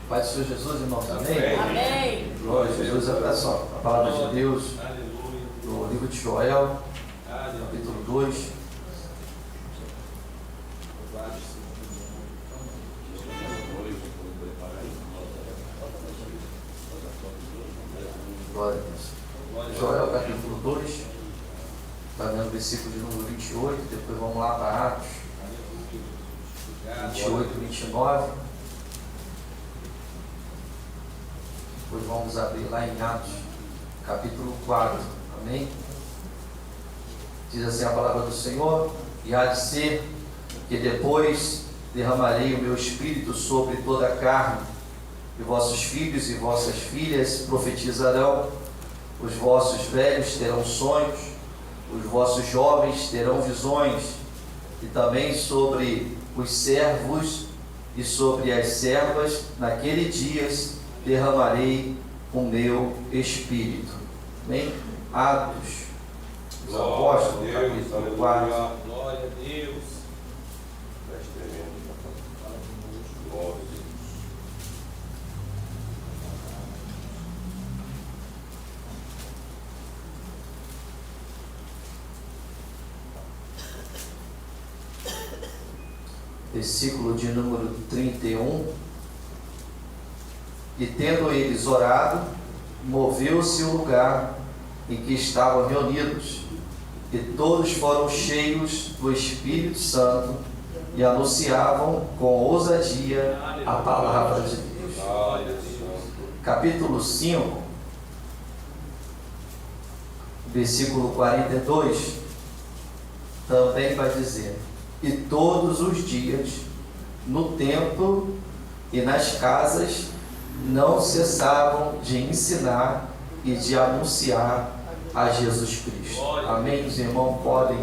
Pai do Senhor Jesus, irmãos, amém? Amém. Glória a Jesus, olha só, a palavra de Deus, do livro de Joel, capítulo 2. Glória a Deus. Joel, capítulo 2, está vendo o versículo de número 28, depois vamos lá para Atos 28 e 29. Depois vamos abrir lá em Atos, capítulo 4, amém? Diz assim a palavra do Senhor: e há de ser que depois derramarei o meu espírito sobre toda a carne, e vossos filhos e vossas filhas profetizarão, os vossos velhos terão sonhos, os vossos jovens terão visões, e também sobre os servos e sobre as servas, naqueles dias derramarei o meu espírito. Amém? Atos dos Apóstolos, capítulo 4. Glória a Deus. Glória a Deus. Versículo de número 31. E tendo eles orado, moveu-se o lugar em que estavam reunidos, e todos foram cheios do Espírito Santo e anunciavam com ousadia a palavra de Deus. Capítulo 5, versículo 42, também vai dizer: e todos os dias, no templo e nas casas, não cessavam de ensinar e de anunciar a Jesus Cristo. Amém? Os irmãos podem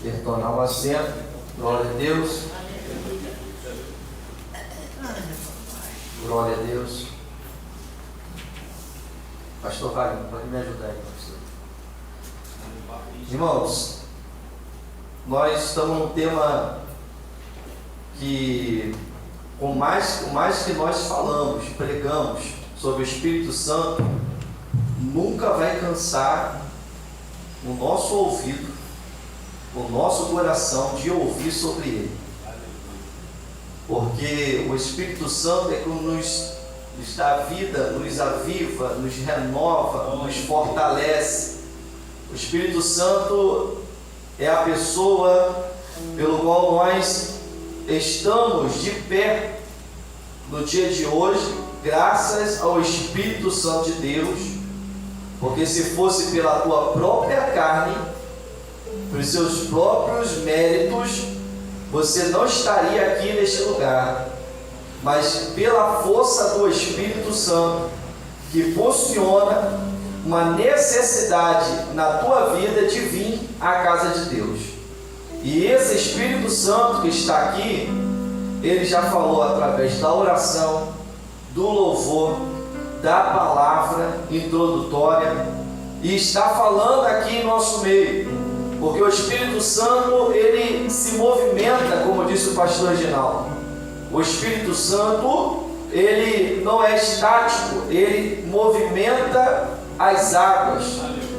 retornar o assento. Glória a Deus. Glória a Deus. Pastor Wagner, pode me ajudar aí, pastor? Irmãos, nós estamos num tema que, por mais que nós falamos, pregamos sobre o Espírito Santo, nunca vai cansar o nosso ouvido, o nosso coração de ouvir sobre ele. Porque o Espírito Santo é que nos dá vida, nos aviva, nos renova, nos fortalece. O Espírito Santo é a pessoa pelo qual nós estamos de pé no dia de hoje, graças ao Espírito Santo de Deus. Porque se fosse pela tua própria carne, pelos seus próprios méritos, você não estaria aqui neste lugar. Mas pela força do Espírito Santo, que funciona uma necessidade na tua vida de vir à casa de Deus. E esse Espírito Santo que está aqui, ele já falou através da oração, do louvor, da palavra introdutória, e está falando aqui em nosso meio, porque o Espírito Santo, ele se movimenta, como disse o pastor Reginaldo. O Espírito Santo, ele não é estático, ele movimenta as águas,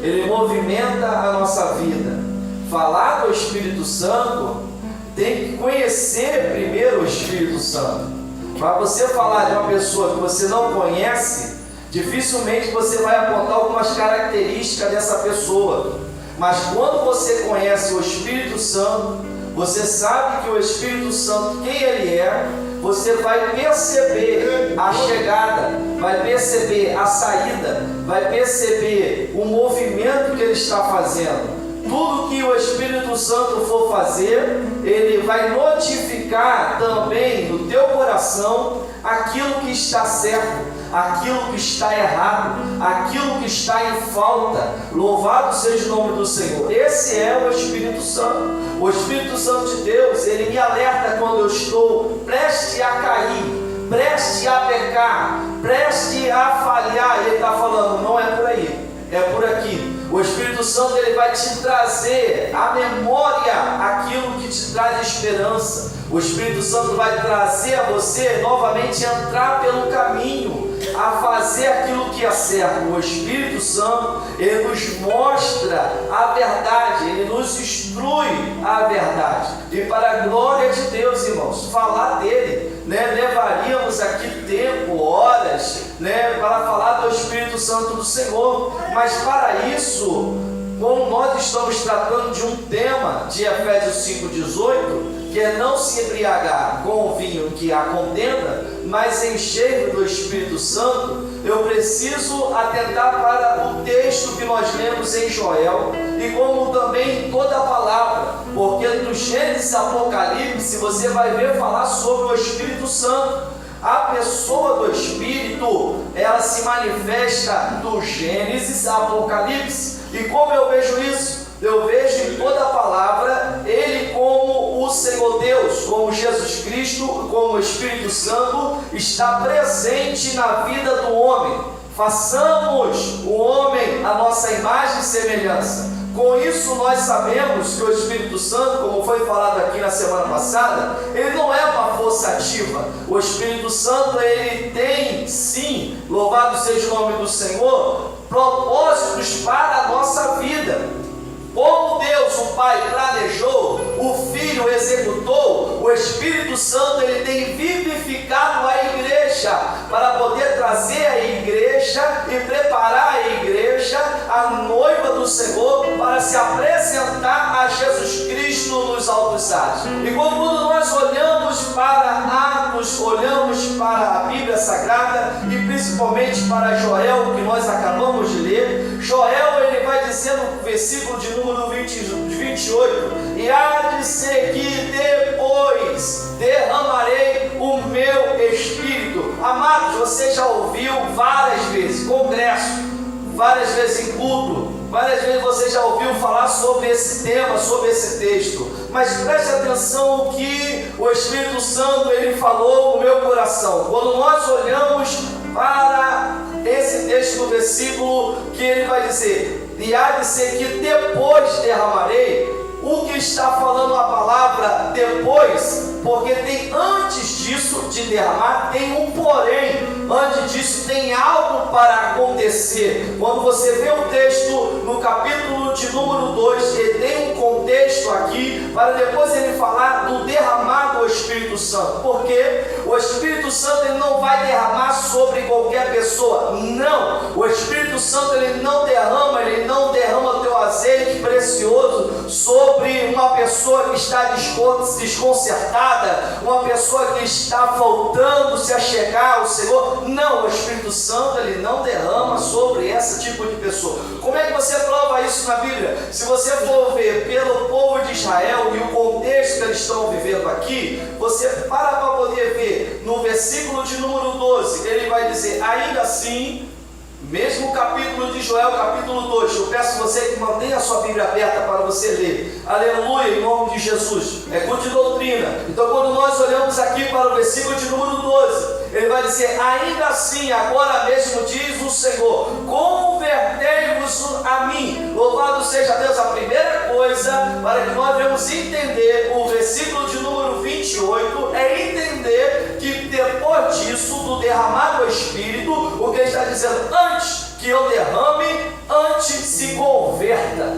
ele movimenta a nossa vida. Falar do Espírito Santo, tem que conhecer primeiro o Espírito Santo. Para você falar de uma pessoa que você não conhece, dificilmente você vai apontar algumas características dessa pessoa. Mas quando você conhece o Espírito Santo, você sabe que o Espírito Santo, quem ele é, você vai perceber a chegada, vai perceber a saída, vai perceber o movimento que ele está fazendo. Tudo que o Espírito Santo for fazer, ele vai notificar também no teu coração aquilo que está certo, aquilo que está errado, aquilo que está em falta. Louvado seja o nome do Senhor. Esse é o Espírito Santo. O Espírito Santo de Deus, ele me alerta quando eu estou prestes a cair, prestes a pecar, prestes a falhar. Ele está falando, não é por aí, é por aqui. O Espírito Santo ele vai te trazer à memória aquilo que te traz esperança. O Espírito Santo vai trazer a você novamente entrar pelo caminho, a fazer aquilo que é certo. O Espírito Santo ele nos mostra a verdade, ele nos instrui a verdade. E para a glória de Deus, irmãos, falar dele, levaríamos aqui tempo, horas, para falar do Espírito Santo do Senhor. Mas para isso, como nós estamos tratando de um tema de Efésios 5,18, que é não se embriagar com o vinho que há contenda, mas encher do Espírito Santo, eu preciso atentar para o texto que nós lemos em Joel, e como também em toda a palavra, porque no Gênesis e Apocalipse você vai ver falar sobre o Espírito Santo. A pessoa do Espírito, ela se manifesta do Gênesis a Apocalipse. E como eu vejo isso? Eu vejo em toda a palavra ele como o Senhor Deus, como Jesus Cristo, como o Espírito Santo está presente na vida do homem. Façamos o homem a nossa imagem e semelhança. Com isso nós sabemos que o Espírito Santo, como foi falado aqui na semana passada, ele não é uma força ativa. O Espírito Santo ele tem sim, louvado seja o nome do Senhor, propósitos para a nossa vida. Como Deus, o Pai, planejou, o Filho executou, o Espírito Santo ele tem vivificado a igreja para poder trazer a igreja e preparar a igreja, a noiva do Senhor, para se apresentar a Jesus Cristo nos altos ares. E quando nós olhamos para Atos, olhamos para a Bíblia Sagrada e principalmente para Joel, que nós acabamos de ler, Joel ele vai dizer no versículo de número 28, e há de ser que depois derramarei o meu Espírito. Amados, você já ouviu várias vezes, congresso, várias vezes em culto, várias vezes você já ouviu falar sobre esse tema, sobre esse texto, mas preste atenção o que o Espírito Santo ele falou no meu coração. Quando nós olhamos para esse texto no versículo que ele vai dizer, e há de ser que depois derramarei, o que está falando a palavra depois, porque tem antes disso de derramar, tem um porém, antes disso tem algo para acontecer. Quando você vê o texto no capítulo de número 2, ele tem um contexto aqui, para depois ele falar do derramar do Espírito Santo, porque o Espírito Santo ele não vai derramar sobre qualquer pessoa, não, o Espírito Santo ele não derrama teu azeite precioso sobre uma pessoa que está desconcertada, uma pessoa que está faltando se achegar ao Senhor. Não, o Espírito Santo ele não derrama sobre esse tipo de pessoa. Como é que você prova isso na Bíblia? Se você for ver pelo povo de Israel e o contexto que eles estão vivendo aqui, você para poder ver no versículo de número 12, ele vai dizer, ainda assim, mesmo capítulo de Joel, capítulo 2, eu peço você que mantenha a sua Bíblia aberta para você ler. Aleluia, em nome de Jesus. É culto de doutrina. Então quando nós olhamos aqui para o versículo de número 12, ele vai dizer, ainda assim, agora mesmo diz o Senhor, convertei-vos a mim. Louvado seja Deus. A primeira coisa para que nós devemos entender o versículo de número 28 é entender que depois disso, do derramar do Espírito, o que ele está dizendo, antes que eu derrame, antes se converta.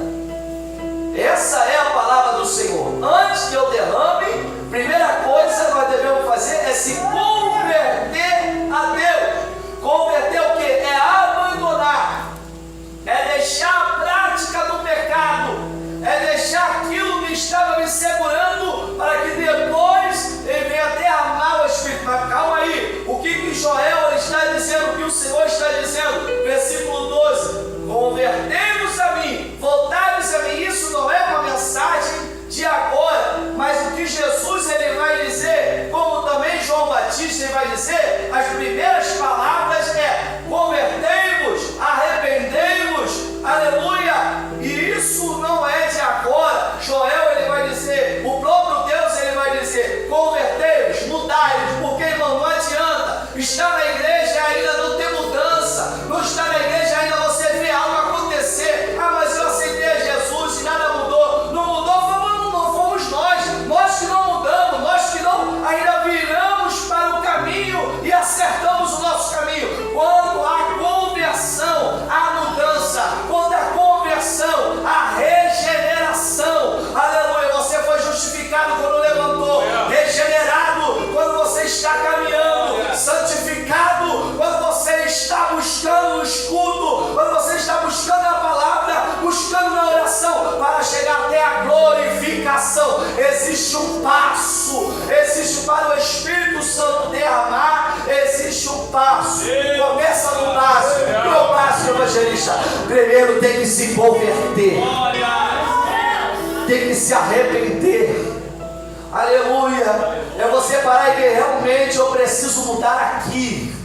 Essa é a palavra do Senhor. Antes que eu derrame, primeira coisa que nós devemos fazer é se converter a Deus. Converter o que? É abandonar, é deixar a prática do pecado, é deixar aquilo que estava me segurando para que depois ele venha derramar o Espírito. Mas calma aí, o que Joel está dizendo, o que o Senhor está dizendo? Versículo 12, convertei-vos a mim, voltai-vos a mim. Isso não é uma mensagem de agora, mas o que Jesus ele vai dizer, como também João Batista ele vai dizer, as primeiras palavras é convertei-vos, arrependei-vos, aleluia. E isso não é de agora. Joel ele vai dizer, o próprio Deus ele vai dizer, convertei-vos, mudai-vos, porque irmão, não adianta estar na igreja e ainda não ter mudança, não estar na igreja e ainda você vê algo acontecer. Ah, mas eu aceitei igreja, primeiro tem que se converter, tem que se arrepender. Aleluia. É você parar e ver, realmente eu preciso mudar aqui.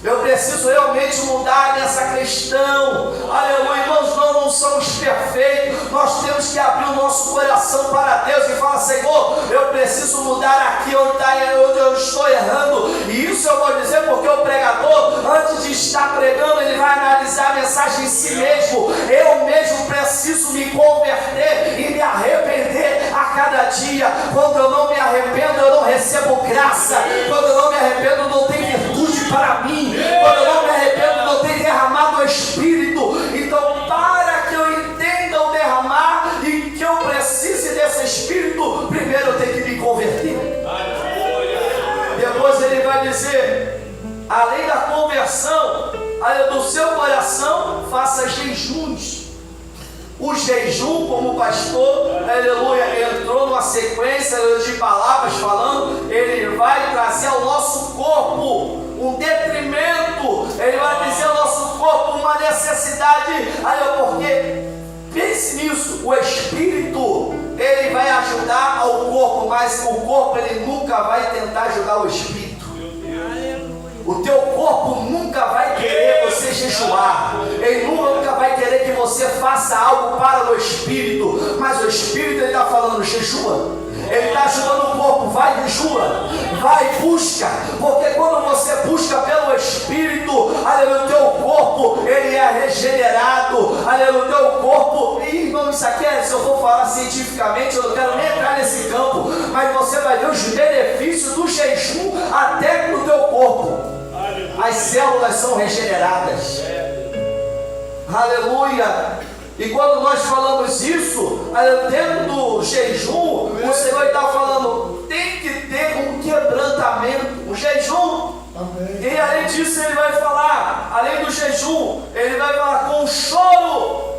Eu preciso realmente mudar nessa questão. Aleluia. Irmãos, nós não somos perfeitos. Nós temos que abrir o nosso coração para Deus e falar: Senhor, eu preciso mudar aqui onde eu estou errando. E isso eu vou dizer porque o pregador, antes de estar pregando, ele vai analisar a mensagem em si mesmo. Eu mesmo preciso me converter e me arrepender a cada dia. Quando eu não me arrependo, eu não recebo graça. Quando eu não me arrependo, não tem virtude para mim. Quando eu não me arrependo, não tem derramado o Espírito. Então, para que eu entenda o derramar e que eu precise desse Espírito, primeiro eu tenho que me converter. Depois ele vai dizer, além da conversão, do seu coração, faça jejuns. O jejum, como o pastor, aleluia, entrou numa sequência de palavras falando, ele vai trazer ao nosso corpo um detrimento, ele vai dizer ao nosso corpo uma necessidade, porque, pense nisso, o Espírito, ele vai ajudar ao corpo, mas o corpo, ele nunca vai tentar ajudar o Espírito. O teu corpo nunca vai querer você jejuar. Ele nunca vai querer que você faça algo para o Espírito. Mas o Espírito, ele está falando, jejua. Ele está ajudando o corpo, vai, jejua. Vai, busca. Porque quando você busca pelo Espírito, aleluia, o teu corpo, ele é regenerado. Aleluia, o teu corpo. E irmão, isso aqui se eu for falar cientificamente, eu não quero nem entrar nesse campo. Mas você vai ver os benefícios do jejum até no teu corpo. As células são regeneradas. Aleluia. E quando nós falamos isso, dentro do jejum, o Senhor está falando, tem que ter um quebrantamento, um jejum. E além disso ele vai falar, além do jejum, ele vai falar com choro,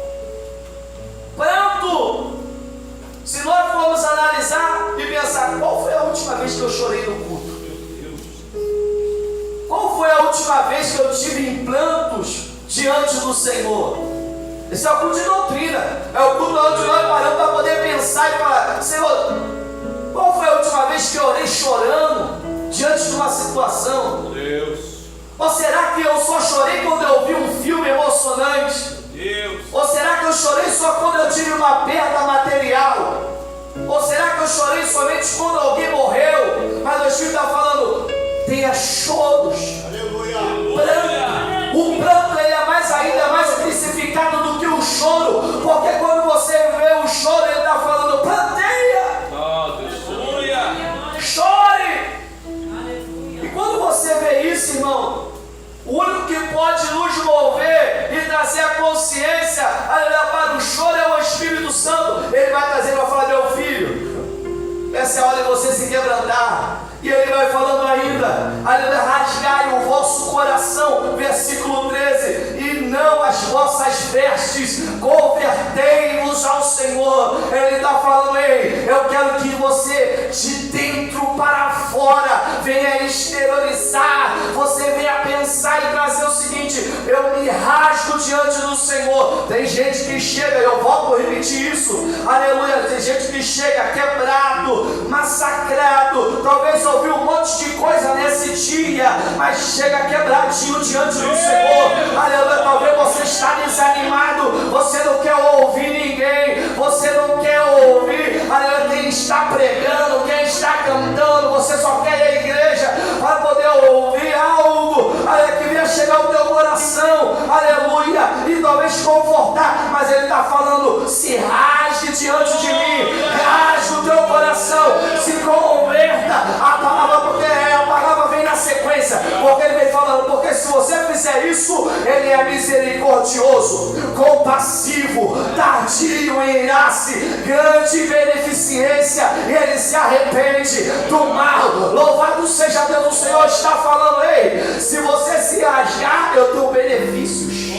pranto. Se nós formos analisar e pensar, qual foi a última vez que eu chorei no culto? Qual foi a última vez que eu tive implantos diante do Senhor? Esse é o culto de doutrina. É o culto onde nós paramos para poder pensar e falar: Senhor, qual foi a última vez que eu orei chorando diante de uma situação? Deus. Ou será que eu só chorei quando eu vi um filme emocionante? Deus. Ou será que eu chorei só quando eu tive uma perda material? Ou será que eu chorei somente quando alguém morreu? Mas o Espírito está falando: tenha choros. Aleluia. Pranto. O pranto ele é ainda mais intensificado do que o choro, porque quando você vê o choro, ele está falando: planteia. Aleluia. Chore. E quando você vê isso, irmão, o único que pode nos mover e trazer a consciência para o choro é o Espírito Santo. Ele vai trazer, vai falar: meu filho, essa é a hora de você se quebrantar. E ele vai falando ainda: rasgai o vosso coração, versículo 13, e não as vossas vestes, convertei-vos ao Senhor. Ele está falando: ei, eu quero que você de dentro para fora venha exteriorizar, você venha pensar e trazer o seguinte: eu me rasgo diante do Senhor. Tem gente que chega, eu volto a repetir isso, aleluia, tem gente que chega quebrado, massacrado, talvez ouviu um monte de coisa nesse dia, mas chega quebradinho diante do Senhor. Aleluia, talvez você está desanimado, você não quer ouvir ninguém, você não quer ouvir, aleluia, quem está pregando, quem está cantando, você só quer ir à igreja para poder ouvir algo, aleluia, que venha chegar ao teu coração, aleluia, e talvez confortar, mas ele está falando: se rasgue diante de mim, rasgue o teu coração, se converta. A palavra, porque a palavra vem na sequência, porque ele vem falando, porque se você fizer isso, ele é misericordioso, compassivo, tardio em irar-se, grande beneficência, e ele se arrepende do mal. Louvado seja Deus. O Senhor está falando: ei, se você se rasgar, eu tenho benefícios.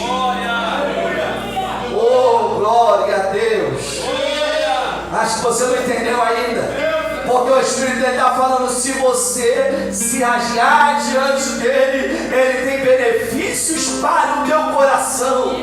Oh, glória a Deus. Acho que você não entendeu ainda. Porque o Espírito está falando: se você se rasgar diante dele, ele tem benefícios para o teu coração.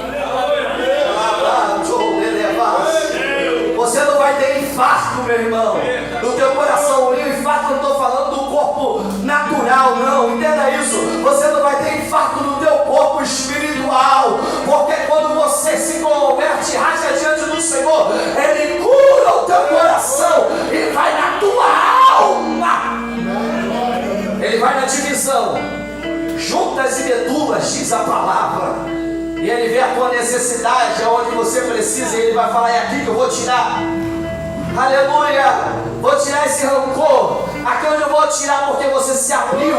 Você não vai ter infarto, meu irmão, no teu coração. O infarto não estou falando do corpo natural, não. Entenda isso. Você não vai ter infarto no teu corpo espiritual, porque quando você se converte, racha diante do Senhor, Ele cura o teu coração e vai na tua alma. Ele vai na divisão, juntas e medulas, diz a palavra. E Ele vê a tua necessidade, aonde você precisa, e Ele vai falar: é aqui que eu vou tirar. Aleluia! Vou tirar esse rancor. Aqui onde eu vou tirar, porque você se abriu.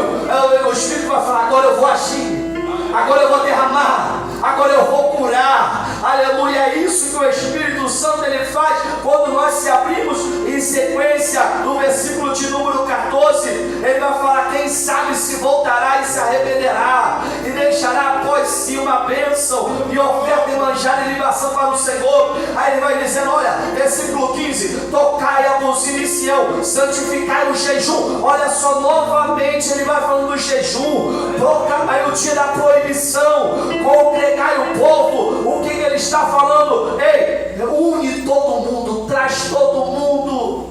O Espírito vai falar: agora eu vou agir. Agora eu vou derramar. Agora eu vou curar. Aleluia! É isso que o Espírito Santo ele faz quando nós se abrimos. Em sequência, no versículo de número 14, ele vai falar: quem sabe se voltará e se arrependerá, e deixará após si uma bênção e oferta e manjar e libação para o Senhor. Aí ele vai dizendo: olha, versículo 15: tocai a buzina em Sião, santificai o jejum. Olha só, novamente ele vai falando do jejum. Proclamai o dia da proibição, congregai o povo. O que ele está falando? Ei, une todo mundo, traz todo mundo,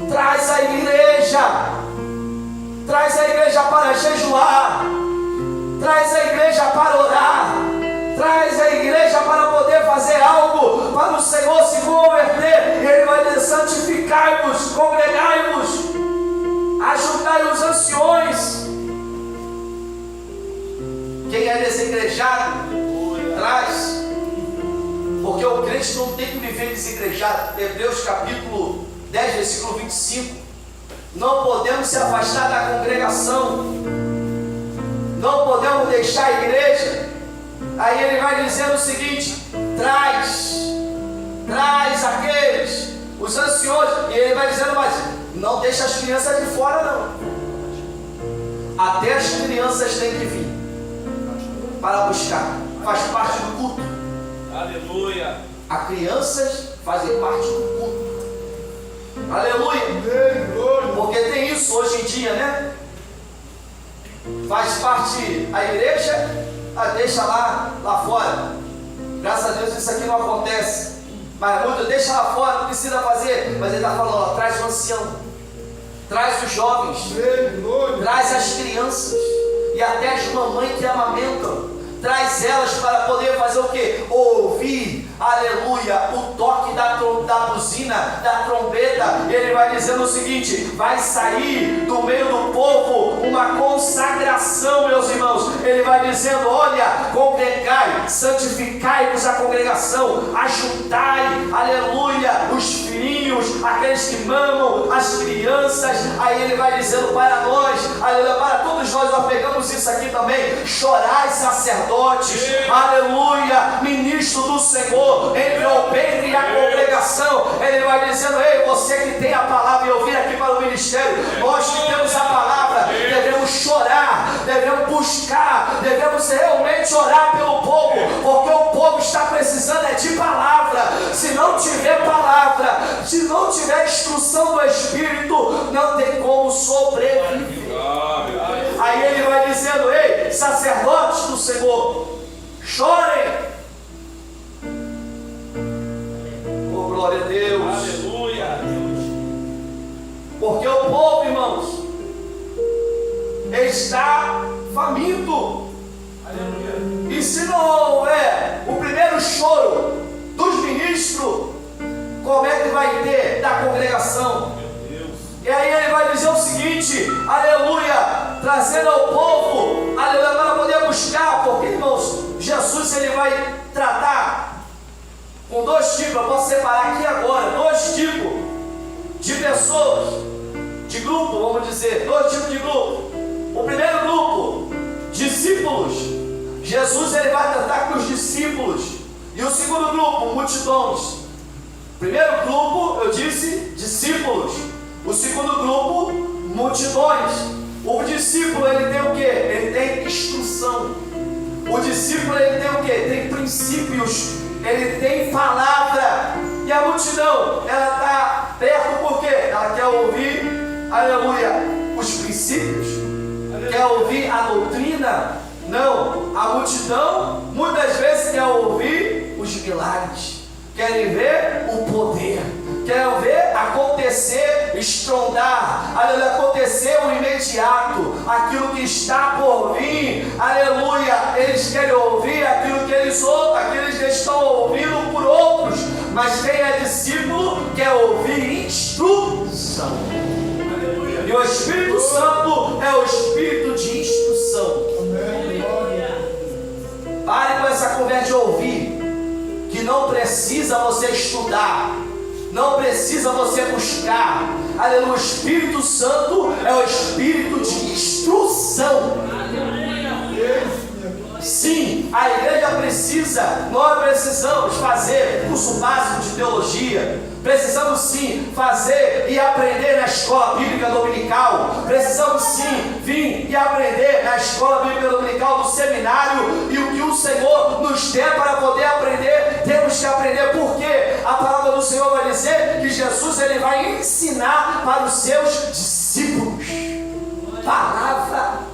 traz a igreja para jejuar, traz a igreja para orar, traz a igreja para poder fazer algo para o Senhor se converter. E Ele vai dizer: santificai-vos, congregai-vos, ajudai os anciões. Quem é desigrejado, traz, porque o crente não tem que viver desigrejado. Hebreus capítulo 10, versículo 25: não podemos se afastar da congregação, não podemos deixar a igreja. Aí ele vai dizendo o seguinte: traz aqueles, os anciões. E ele vai dizendo: mas não deixa as crianças de fora, não. Até as crianças têm que vir para buscar, faz parte do culto. Aleluia. As crianças fazem parte do culto. Aleluia. Porque tem isso hoje em dia, né? Faz parte a igreja, deixa lá fora. Graças a Deus isso aqui não acontece. Mas muito deixa lá fora, não precisa fazer. Mas ele está falando: ó, traz o ancião, traz os jovens, traz as crianças e até as mamães que amamentam. Traz elas para poder fazer o quê? Ouvir, aleluia, o toque da buzina, da trombeta. Ele vai dizendo o seguinte: vai sair do meio do povo uma consagração, meus irmãos. Ele vai dizendo: olha, congregai, santificai-vos a congregação, ajudai, aleluia, os filhinhos, aqueles que mamam, as crianças. Aí ele vai dizendo para nós, aleluia, para todos nós pegamos isso aqui também: chorai, sacerdotes, aleluia, ministro do Senhor, entre o peito e a congregação. Ele vai dizendo: ei, você que tem a palavra, e eu vim aqui para o ministério, nós que temos a palavra, devemos chorar, devemos buscar, devemos realmente orar pelo povo, porque o povo está precisando de palavra. Se não tiver palavra, se não tiver instrução do Espírito, não tem como sobreviver. Aí ele vai dizendo: ei, sacerdotes do Senhor, chorem. Oh, glória a Deus. Aleluia. Porque o povo, irmãos, está faminto. Aleluia. E se não houver o primeiro choro dos ministros, como é que vai ter da congregação? E aí ele vai dizer o seguinte: aleluia, trazendo ao povo, aleluia, para poder buscar. Porque, irmãos, Jesus ele vai tratar com dois tipos. Eu posso separar aqui agora dois tipos de pessoas, de grupo, vamos dizer, dois tipos de grupo. O primeiro grupo, discípulos. Jesus ele vai tratar com os discípulos. E o segundo grupo, multidões. Primeiro grupo, eu disse, discípulos. O segundo grupo, multidões. O discípulo ele tem o quê? Ele tem instrução. O discípulo ele tem o quê? Tem princípios. Ele tem palavra. E a multidão, ela está perto porque ela quer ouvir, aleluia, os princípios. Quer ouvir a doutrina? Não. A multidão muitas vezes quer ouvir os milagres. querem ver o poder, querem ver acontecer, estrondar, aleluia, acontecer o imediato, aquilo que está por vir, aleluia. Eles querem ouvir aquilo que eles estão ouvindo por outros, mas quem é discípulo quer ouvir instrução. Aleluia. E o Espírito Santo é o Espírito de instrução. Pare com essa conversa de ouvir, que não precisa você estudar, não precisa você buscar. Aleluia, o Espírito Santo é o Espírito de instrução. Sim, a igreja precisa, nós precisamos fazer curso básico de teologia, precisamos sim fazer e aprender na escola bíblica dominical, precisamos sim vir e aprender na escola bíblica dominical do seminário, e o que o Senhor nos der para poder aprender, temos que aprender, porque a palavra do Senhor vai dizer que Jesus ele vai ensinar para os seus discípulos. Palavra.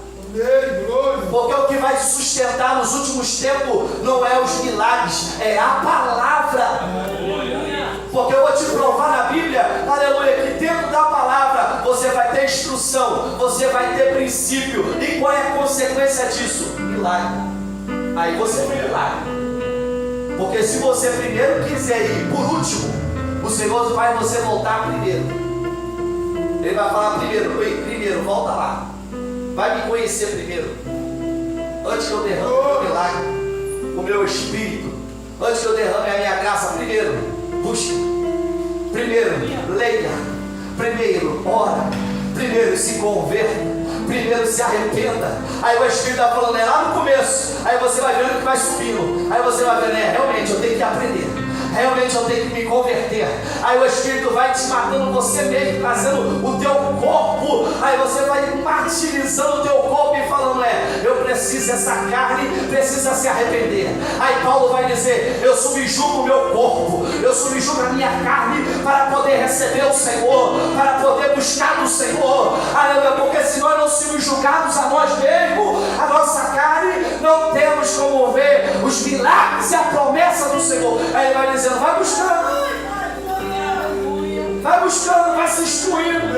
Porque o que vai sustentar nos últimos tempos não é os milagres, é a palavra. Porque eu vou te provar na Bíblia, aleluia, que dentro da palavra você vai ter instrução, você vai ter princípio. E qual é a consequência disso? Milagre. Aí você vê milagre. Porque se você primeiro quiser ir por último, o Senhor vai você voltar primeiro. Ele vai falar primeiro, volta lá. Vai me conhecer primeiro, antes que eu derrame o meu milagre, o meu espírito, antes que eu derrame a minha graça. Primeiro, busque, primeiro, leia, primeiro, ora, primeiro, se converta, primeiro, se arrependa. Aí o Espírito está falando, é lá no começo, aí você vai vendo que vai subindo, aí você vai vendo, realmente eu tenho que aprender, realmente eu tenho que me converter. Aí o Espírito vai te matando você mesmo, trazendo o teu corpo. Aí você vai martirizando o teu corpo e falando, eu preciso, essa carne precisa se arrepender. Aí Paulo vai dizer, eu subjugo o meu corpo, eu subjugo a minha carne para poder receber o Senhor, para poder buscar do Senhor. Aleluia, porque se nós não subjugarmos a nós mesmos, a nossa carne, não temos como ver os milagres e a promessa do Senhor. Aí ele vai dizendo, vai buscando, vai se instruindo.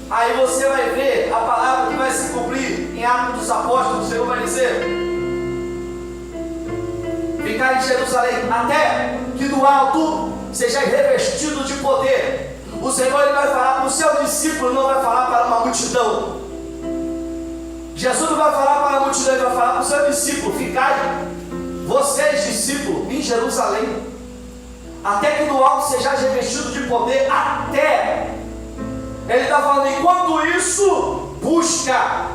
Aí você vai ver a palavra que vai se cumprir em Atos dos Apóstolos. O Senhor vai dizer, ficar em Jerusalém até que do alto seja revestido de poder. O Senhor ele vai falar para o seu discípulo, não vai falar para uma multidão. Jesus não vai falar para a multidão, ele vai falar para o seu discípulo, ficai vocês, discípulos, em Jerusalém, até que do alto sejais revestido de poder. Até, ele está falando, enquanto isso, busca.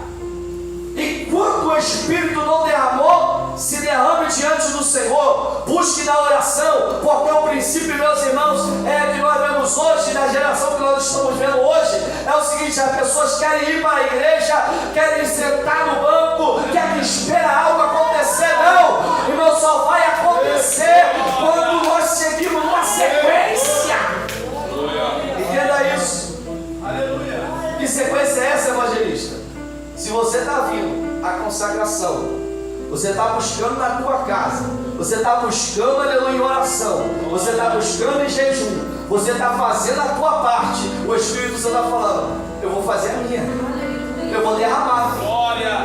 Enquanto o Espírito não derramou, se derrame diante do Senhor, busque na oração, porque o princípio, meus irmãos, é que nós vemos hoje, na geração que nós estamos vendo hoje, é o seguinte: as pessoas querem ir para a igreja, querem sentar no banco, querem esperar algo acontecer. Não, irmão, só vai acontecer quando nós seguimos uma sequência. Entenda isso. Aleluia. Que sequência é essa, evangelista? Se você está vindo a consagração, você está buscando na tua casa, você está buscando, aleluia, em oração, você está buscando em jejum, você está fazendo a tua parte, o Espírito Santo está falando, eu vou fazer a minha, eu vou derramar,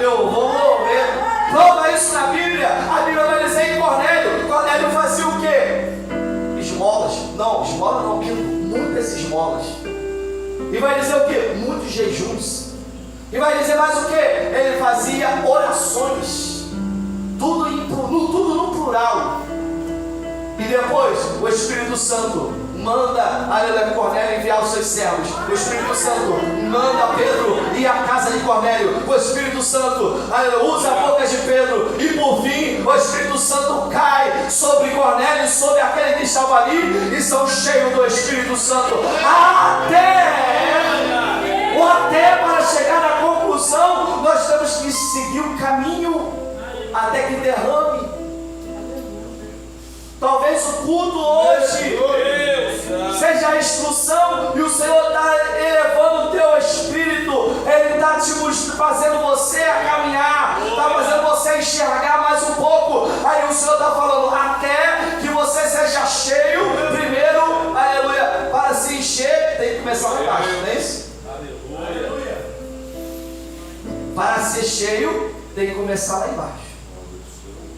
eu vou mover. Prova isso na Bíblia. A Bíblia vai dizer em Cornélio. Cornélio fazia o quê? Esmolas. Não, esmola não, muitas esmolas. E vai dizer o quê? Muitos jejuns. E vai dizer mais o que? Ele fazia orações, tudo no plural. E depois o Espírito Santo manda, aleluia, Cornélio enviar os seus servos. O Espírito Santo manda Pedro ir à casa de Cornélio. O Espírito Santo, aleluia, usa a boca de Pedro. E por fim, o Espírito Santo cai sobre Cornélio, sobre aquele que estava ali, e são cheios do Espírito Santo. Até para chegar na conclusão, nós temos que seguir o caminho até que derrame. Talvez o culto hoje seja a instrução, e o Senhor está elevando o teu espírito, Ele está te fazendo você a caminhar, está fazendo você enxergar mais um pouco. Aí o Senhor está falando, até que você se baixo, não é isso? Aleluia. Para ser cheio, tem que começar lá embaixo.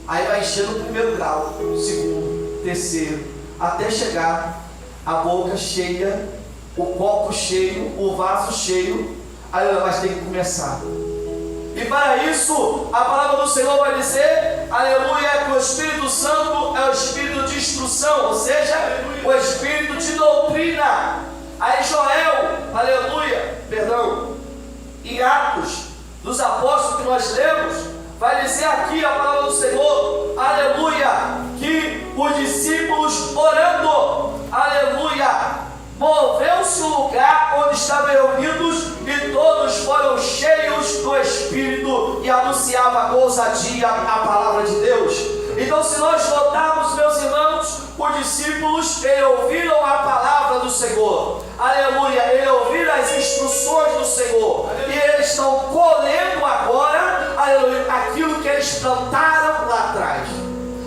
Aí vai encher no primeiro grau, segundo, terceiro, até chegar a boca cheia, o copo cheio, o vaso cheio. Aí mas tem que começar. E para isso, a palavra do Senhor vai dizer, aleluia, que o Espírito Santo é o Espírito de instrução, ou seja, o Espírito de doutrina. Aí Joel, aleluia, perdão, em Atos dos Apóstolos que nós lemos, vai dizer aqui a palavra do Senhor, aleluia, que os discípulos orando, aleluia, moveu-se o lugar onde estavam reunidos e todos foram cheios do Espírito e anunciavam com ousadia a palavra de Deus. Então, se nós notarmos, meus irmãos, os discípulos, eles ouviram a palavra do Senhor, aleluia, eles ouviram as instruções do Senhor, e eles estão colhendo agora, aleluia, aquilo que eles plantaram lá atrás,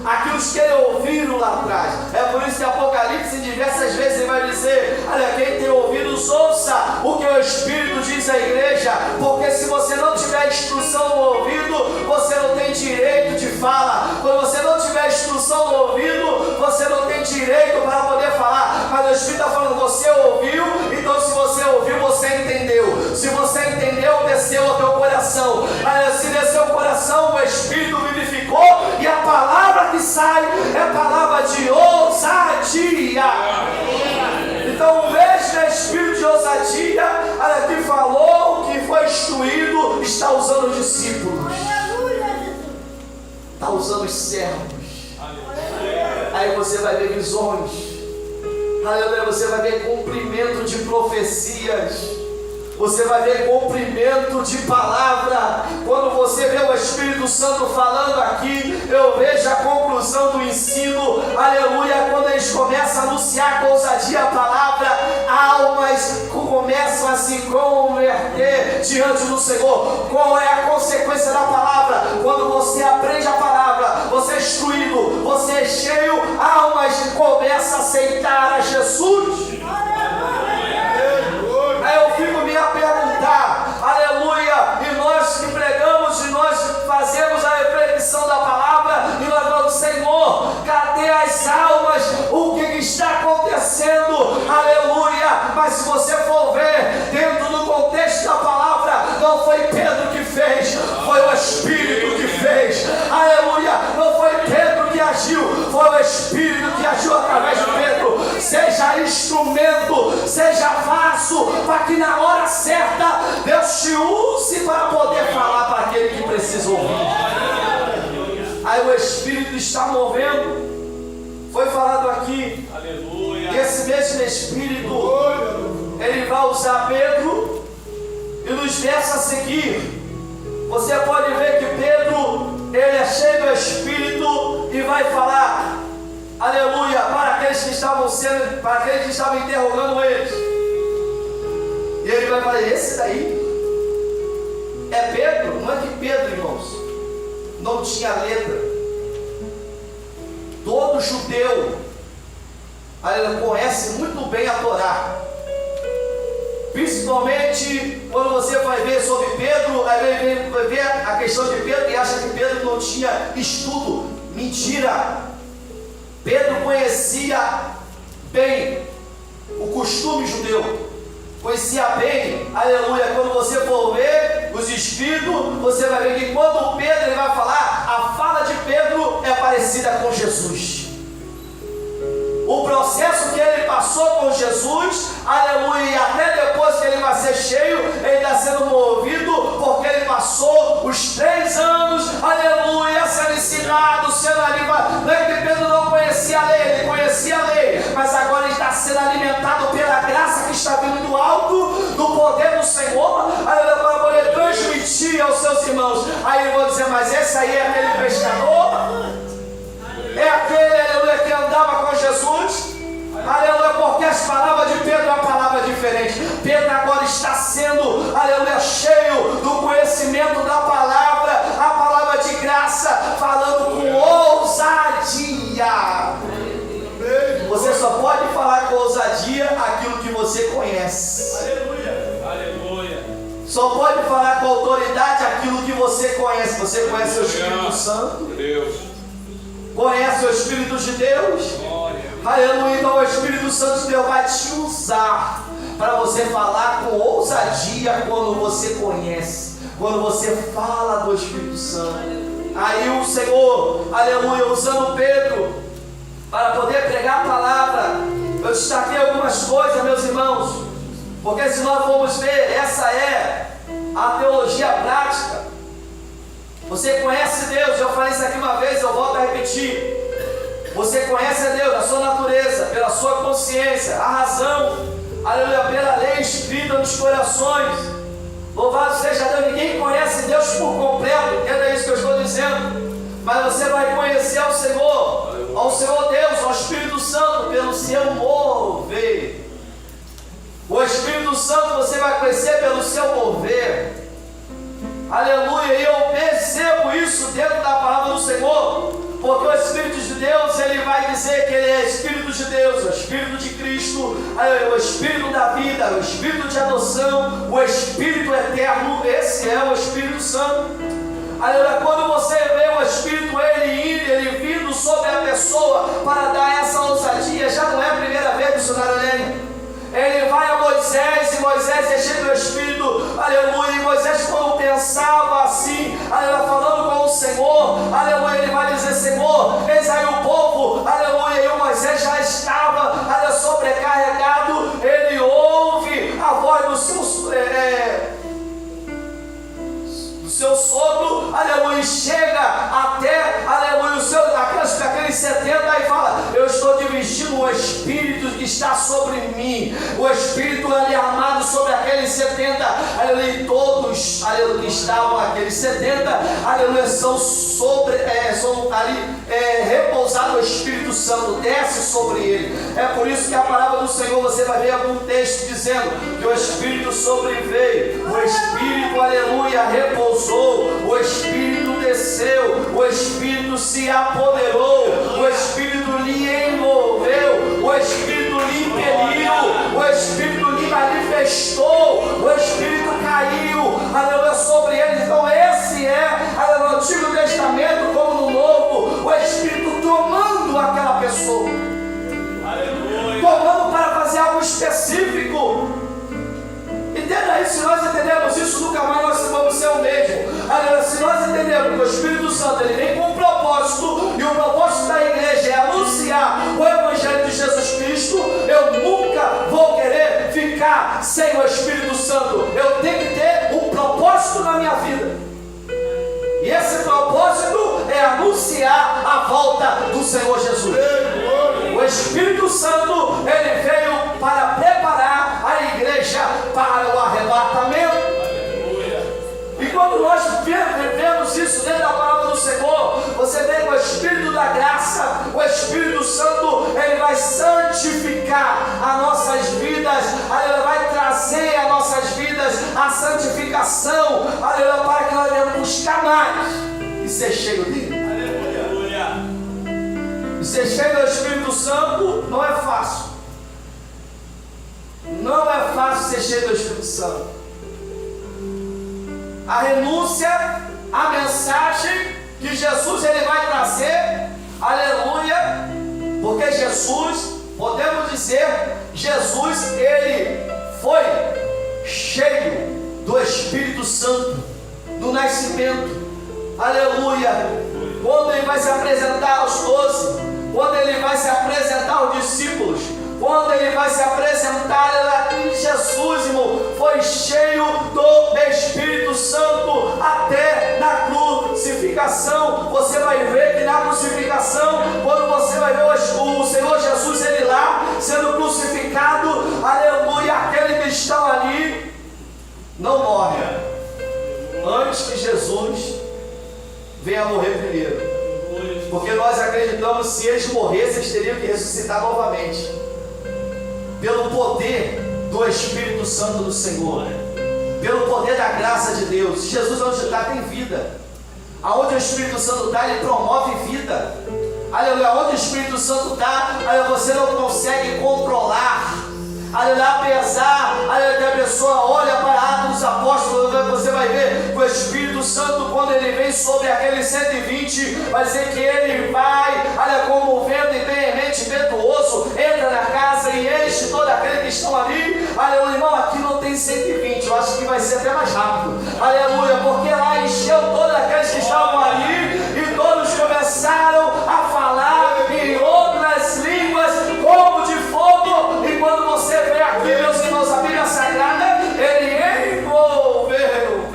aquilo que eles ouviram lá atrás. É por isso que Apocalipse diversas vezes ele vai dizer, olha, quem tem ouvidos ouça o que o Espírito diz à igreja, porque se você não tiver instrução no ouvido, você não tem direito de fala. Quando você não tiver instrução no ouvido, você não tem direito para poder falar. Mas o Espírito está falando, você ouviu, então se você ouviu, você entendeu. Se você entendeu, desceu ao teu coração. Se desceu o coração, o Espírito vivificou, e a palavra que sai é palavra de ousadia. Então o mesmo Espírito de ousadia, que falou, que foi instruído, está usando os discípulos, está usando os servos. Aí você vai ver visões, aleluia, você vai ver cumprimento de profecias, você vai ver cumprimento de palavra. Quando você vê o Espírito Santo falando aqui, eu vejo a conclusão do ensino, aleluia, quando eles começam a anunciar com ousadia a palavra, almas começam a se converter diante do Senhor. Qual é a consequência da palavra? Quando você aprende a palavra, você é instruído, você é cheio, almas começam a aceitar a Jesus. Aí eu fico me a perguntar, aleluia, e nós que pregamos, e nós fazemos a reflexão da palavra, e nós falamos, Senhor, cadê as almas? O que está acontecendo? Aleluia. Mas se você for ver dentro do contexto da palavra, não foi Pedro que fez, foi o Espírito que fez. Aleluia. Não foi Pedro que agiu, foi o Espírito que agiu através de Pedro. Seja instrumento, seja vaso, para que na hora certa Deus te use para poder falar para aquele que precisa ouvir. Aí o Espírito está movendo. Foi falado aqui, aleluia, que esse mesmo Espírito, ele vai usar Pedro, e nos versos a seguir, você pode ver que Pedro, ele é cheio do Espírito e vai falar, aleluia, para aqueles que estavam sendo, para aqueles que estavam interrogando eles. E ele vai falar, esse daí é Pedro? Não é que Pedro, irmãos, não tinha letra. Todo judeu conhece muito bem a Torá, principalmente quando você vai ver sobre Pedro, aí vai ver a questão de Pedro e acha que Pedro não tinha estudo. Mentira! Pedro conhecia bem o costume judeu, conhecia bem, aleluia. Quando você for ver os escritos, você vai ver que quando Pedro ele vai falar, a fala de Pedro é parecida com Jesus. O processo que ele passou com Jesus, aleluia, e até depois que ele vai ser cheio, ele está sendo movido, porque ele passou os 3 anos, aleluia, sendo ensinado, sendo alimentado. Não é que Pedro não conhecia a lei, ele conhecia a lei, mas agora ele está sendo alimentado pela graça que está vindo do alto, do poder do Senhor, aleluia, para poder transmitir aos seus irmãos. Aí eu vou dizer, mas esse aí é aquele pescador? É aquele, aleluia, que andava com Jesus? Aleluia, porque as palavras de Pedro é uma palavra diferente. Pedro agora está sendo, aleluia, Só pode falar com autoridade aquilo que você conhece. Você conhece o Espírito Santo? Deus. Conhece o Espírito de Deus? Aleluia. Então o Espírito Santo de Deus vai te usar para você falar com ousadia quando você conhece, quando você fala do Espírito Santo. Aí o Senhor, aleluia, usando Pedro para poder pregar a palavra. Eu destaquei algumas coisas, meus irmãos, porque se nós formos ver, essa é a teologia prática. Você conhece Deus, eu falei isso aqui uma vez, eu volto a repetir. Você conhece a Deus, a sua natureza, pela sua consciência, a razão, aleluia, pela lei escrita nos corações. Louvado seja Deus, ninguém conhece Deus por completo, entenda isso que eu estou dizendo. Mas você vai conhecer ao Senhor Deus, ao Espírito Santo, pelo seu mover. O Espírito Santo você vai conhecer pelo seu mover. Aleluia, e eu percebo isso dentro da palavra do Senhor, porque o Espírito de Deus, ele vai dizer que ele é Espírito de Deus, o Espírito de Cristo, o Espírito da vida, o Espírito de adoção, o Espírito eterno. Esse é o Espírito Santo. Aleluia, quando você vê o Espírito, ele vindo sobre a pessoa para dar essa ousadia, já não é a primeira vez, missionário Helene. Ele vai a Moisés, e Moisés é cheio do Espírito, aleluia, e Moisés, quando pensava assim, aleluia, falando com o Senhor, aleluia, ele vai dizer: Senhor, eis aí o povo, aleluia, e o Moisés já estava, aleluia, sobrecarregado. Ele ouve a voz do seu sogro, aleluia, e chega até, aleluia, aqueles 70 e fala: eu estou dividindo o Espírito que está sobre mim, o Espírito ali armado sobre aqueles 70, aleluia, e todos, aleluia, que estavam aqueles 70, aleluia, são ali repousado o Espírito Santo, desce sobre ele. É por isso que a palavra do Senhor, você vai ver algum texto dizendo que o Espírito sobreveio, o Espírito, aleluia, repousou, o Espírito desceu, o Espírito se apoderou, o Espírito lhe envolveu, o Espírito lhe impeliu, o Espírito lhe manifestou, o Espírito caiu, aleluia, sobre ele. Então esse é, aleluia, no Antigo Testamento como no Novo, o Espírito tomando aquela pessoa, aleluia, tomando para fazer algo específico. Entenda isso, se nós entendemos isso, nunca mais nós vamos ser o mesmo. Agora, se nós entendemos que o Espírito Santo ele vem com um propósito, e o propósito da igreja é anunciar o Evangelho de Jesus Cristo, eu nunca vou querer ficar sem o Espírito Santo. Eu tenho que ter um propósito na minha vida, e esse propósito é anunciar a volta do Senhor Jesus. O Espírito Santo, ele veio para preparar a igreja para o arrebatamento. E quando nós vemos isso dentro da palavra do Senhor, você vê que o Espírito da graça, o Espírito Santo, ele vai santificar as nossas vidas, ele vai trazer às nossas vidas a santificação, para que nós venhamos buscar mais e ser cheio dele. Ser cheio do Espírito Santo não é fácil. Não é fácil ser cheio do Espírito Santo. A renúncia, a mensagem que Jesus ele vai trazer, aleluia, porque Jesus, podemos dizer, Jesus ele foi cheio do Espírito Santo, do nascimento, aleluia. Quando ele vai se apresentar aos 12, quando ele vai se apresentar aos discípulos, quando ele vai se apresentar, Jesus, irmão, foi cheio do Espírito Santo até na crucificação. Você vai ver que na crucificação, quando você vai ver o Senhor Jesus, ele lá, sendo crucificado, aleluia, aquele cristão ali não morre antes que Jesus venha morrer primeiro. Porque nós acreditamos que se eles morressem, eles teriam que ressuscitar novamente, pelo poder do Espírito Santo do Senhor, pelo poder da graça de Deus. Jesus, onde está, tem vida. Aonde o Espírito Santo está, ele promove vida. Aleluia. Onde o Espírito Santo está, você não consegue controlar. Aleluia. Apesar que a pessoa olha para Atos dos Apóstolos, você vai ver que o Espírito Santo, quando ele vem sobre aqueles 120, vai dizer que ele vai, olha, como vento e veemente, impetuoso, entra na casa e enche todo aquele que estão ali. Aleluia, irmão, aqui não tem 120, eu acho que vai ser até mais rápido. Aleluia, porque lá encheu todos aqueles que estavam ali e todos começaram a falar em outras línguas como de fogo. E quando você vê aqui, meus irmãos, a Bíblia Sagrada, ele envolveu.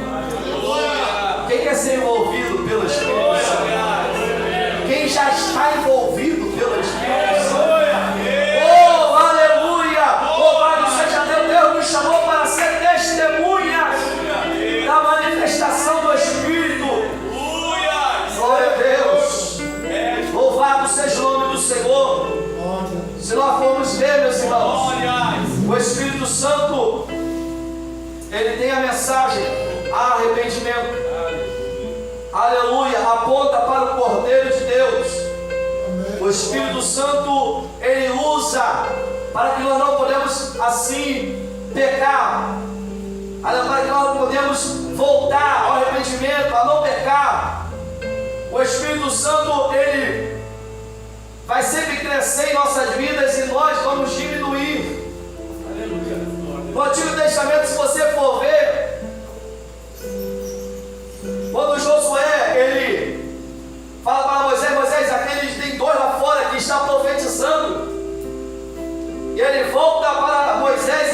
Quem quer ser envolvido pelo Espírito Santo? Quem já está envolvido pelo Espírito Santo? Oh, aleluia! Louvado seja Deus, Deus nos chamou para ser testemunhas da manifestação do Espírito. Glória a Deus! Louvado seja o nome do Senhor. Se nós formos ver, meus irmãos, o Espírito Santo, ele tem a mensagem arrependimento. Aleluia, aponta para o Cordeiro de Deus. O Espírito Santo, ele usa para que nós não podemos assim pecar. Para que nós não podemos voltar ao arrependimento, a não pecar. O Espírito Santo, ele vai sempre crescer em nossas vidas e nós vamos diminuir. No Antigo Testamento, se você for ver, quando Josué, ele fala para Moisés, Moisés, aqueles tem dois lá fora que estão profetizando. E ele volta para Moisés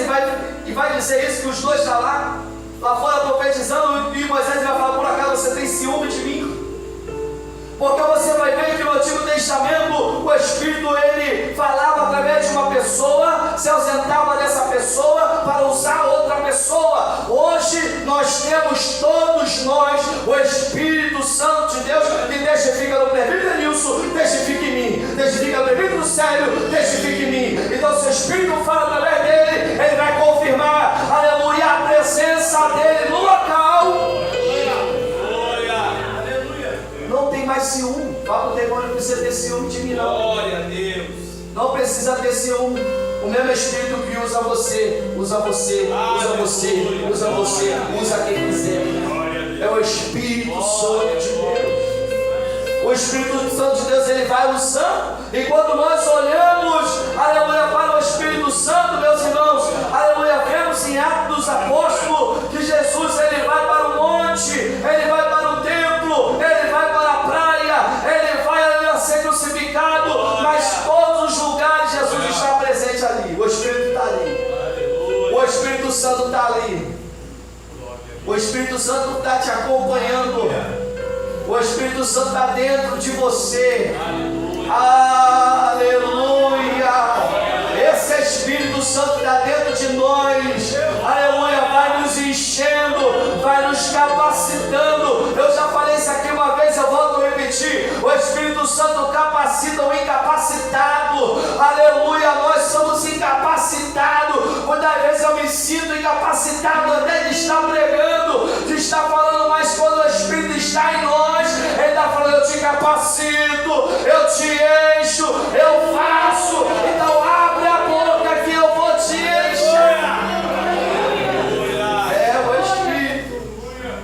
e vai dizer isso, que os dois estão lá fora profetizando, e Moisés vai falar, por acaso você tem ciúme de mim? Porque você vai ver que no Antigo Testamento o Espírito, ele falava através de uma pessoa, se ausentava dessa pessoa para usar outra pessoa. Hoje nós temos todos nós o Espírito Santo de Deus, que testifica no presbítero Nilson, testifica em mim, testifica no presbítero Célio, testifica em mim. Então se o Espírito fala através dele, ele vai confirmar, aleluia, a presença dele no local. Não tem mais ciúme. Fala para o demônio, não precisa ter ciúme de mim, não. Glória a Deus. Não precisa ter ciúme. O mesmo Espírito que usa você, usa você, usa você, usa você, usa quem quiser. É o Espírito Santo de Deus. O Espírito Santo de Deus, ele vai usando. E quando nós olhamos, aleluia, para o Espírito Santo, meus irmãos, aleluia, vemos em Atos dos Apóstolos que Jesus, ele vai para o monte, ele vai para o templo, ele vai para a praia, ele vai a ser crucificado, mas todos os lugares Jesus está presente ali. O Espírito está ali. O Espírito Santo está ali. O Espírito Santo está te acompanhando. O Espírito Santo está dentro de você. Aleluia. Esse Espírito Santo está dentro de nós. Aleluia. Vai nos enchendo, vai nos capacitando. Eu já falei isso aqui uma vez, eu volto a repetir. O Espírito Santo capacita o incapacitado. Aleluia. Nós somos incapacitados. Muitas vezes eu me sinto incapacitado até de estar pregando, de estar falando, mas quando o Espírito está em nós, ele está falando, eu te capacito, eu te encho, eu faço. Então abre a boca que eu vou te encher. É o Espírito.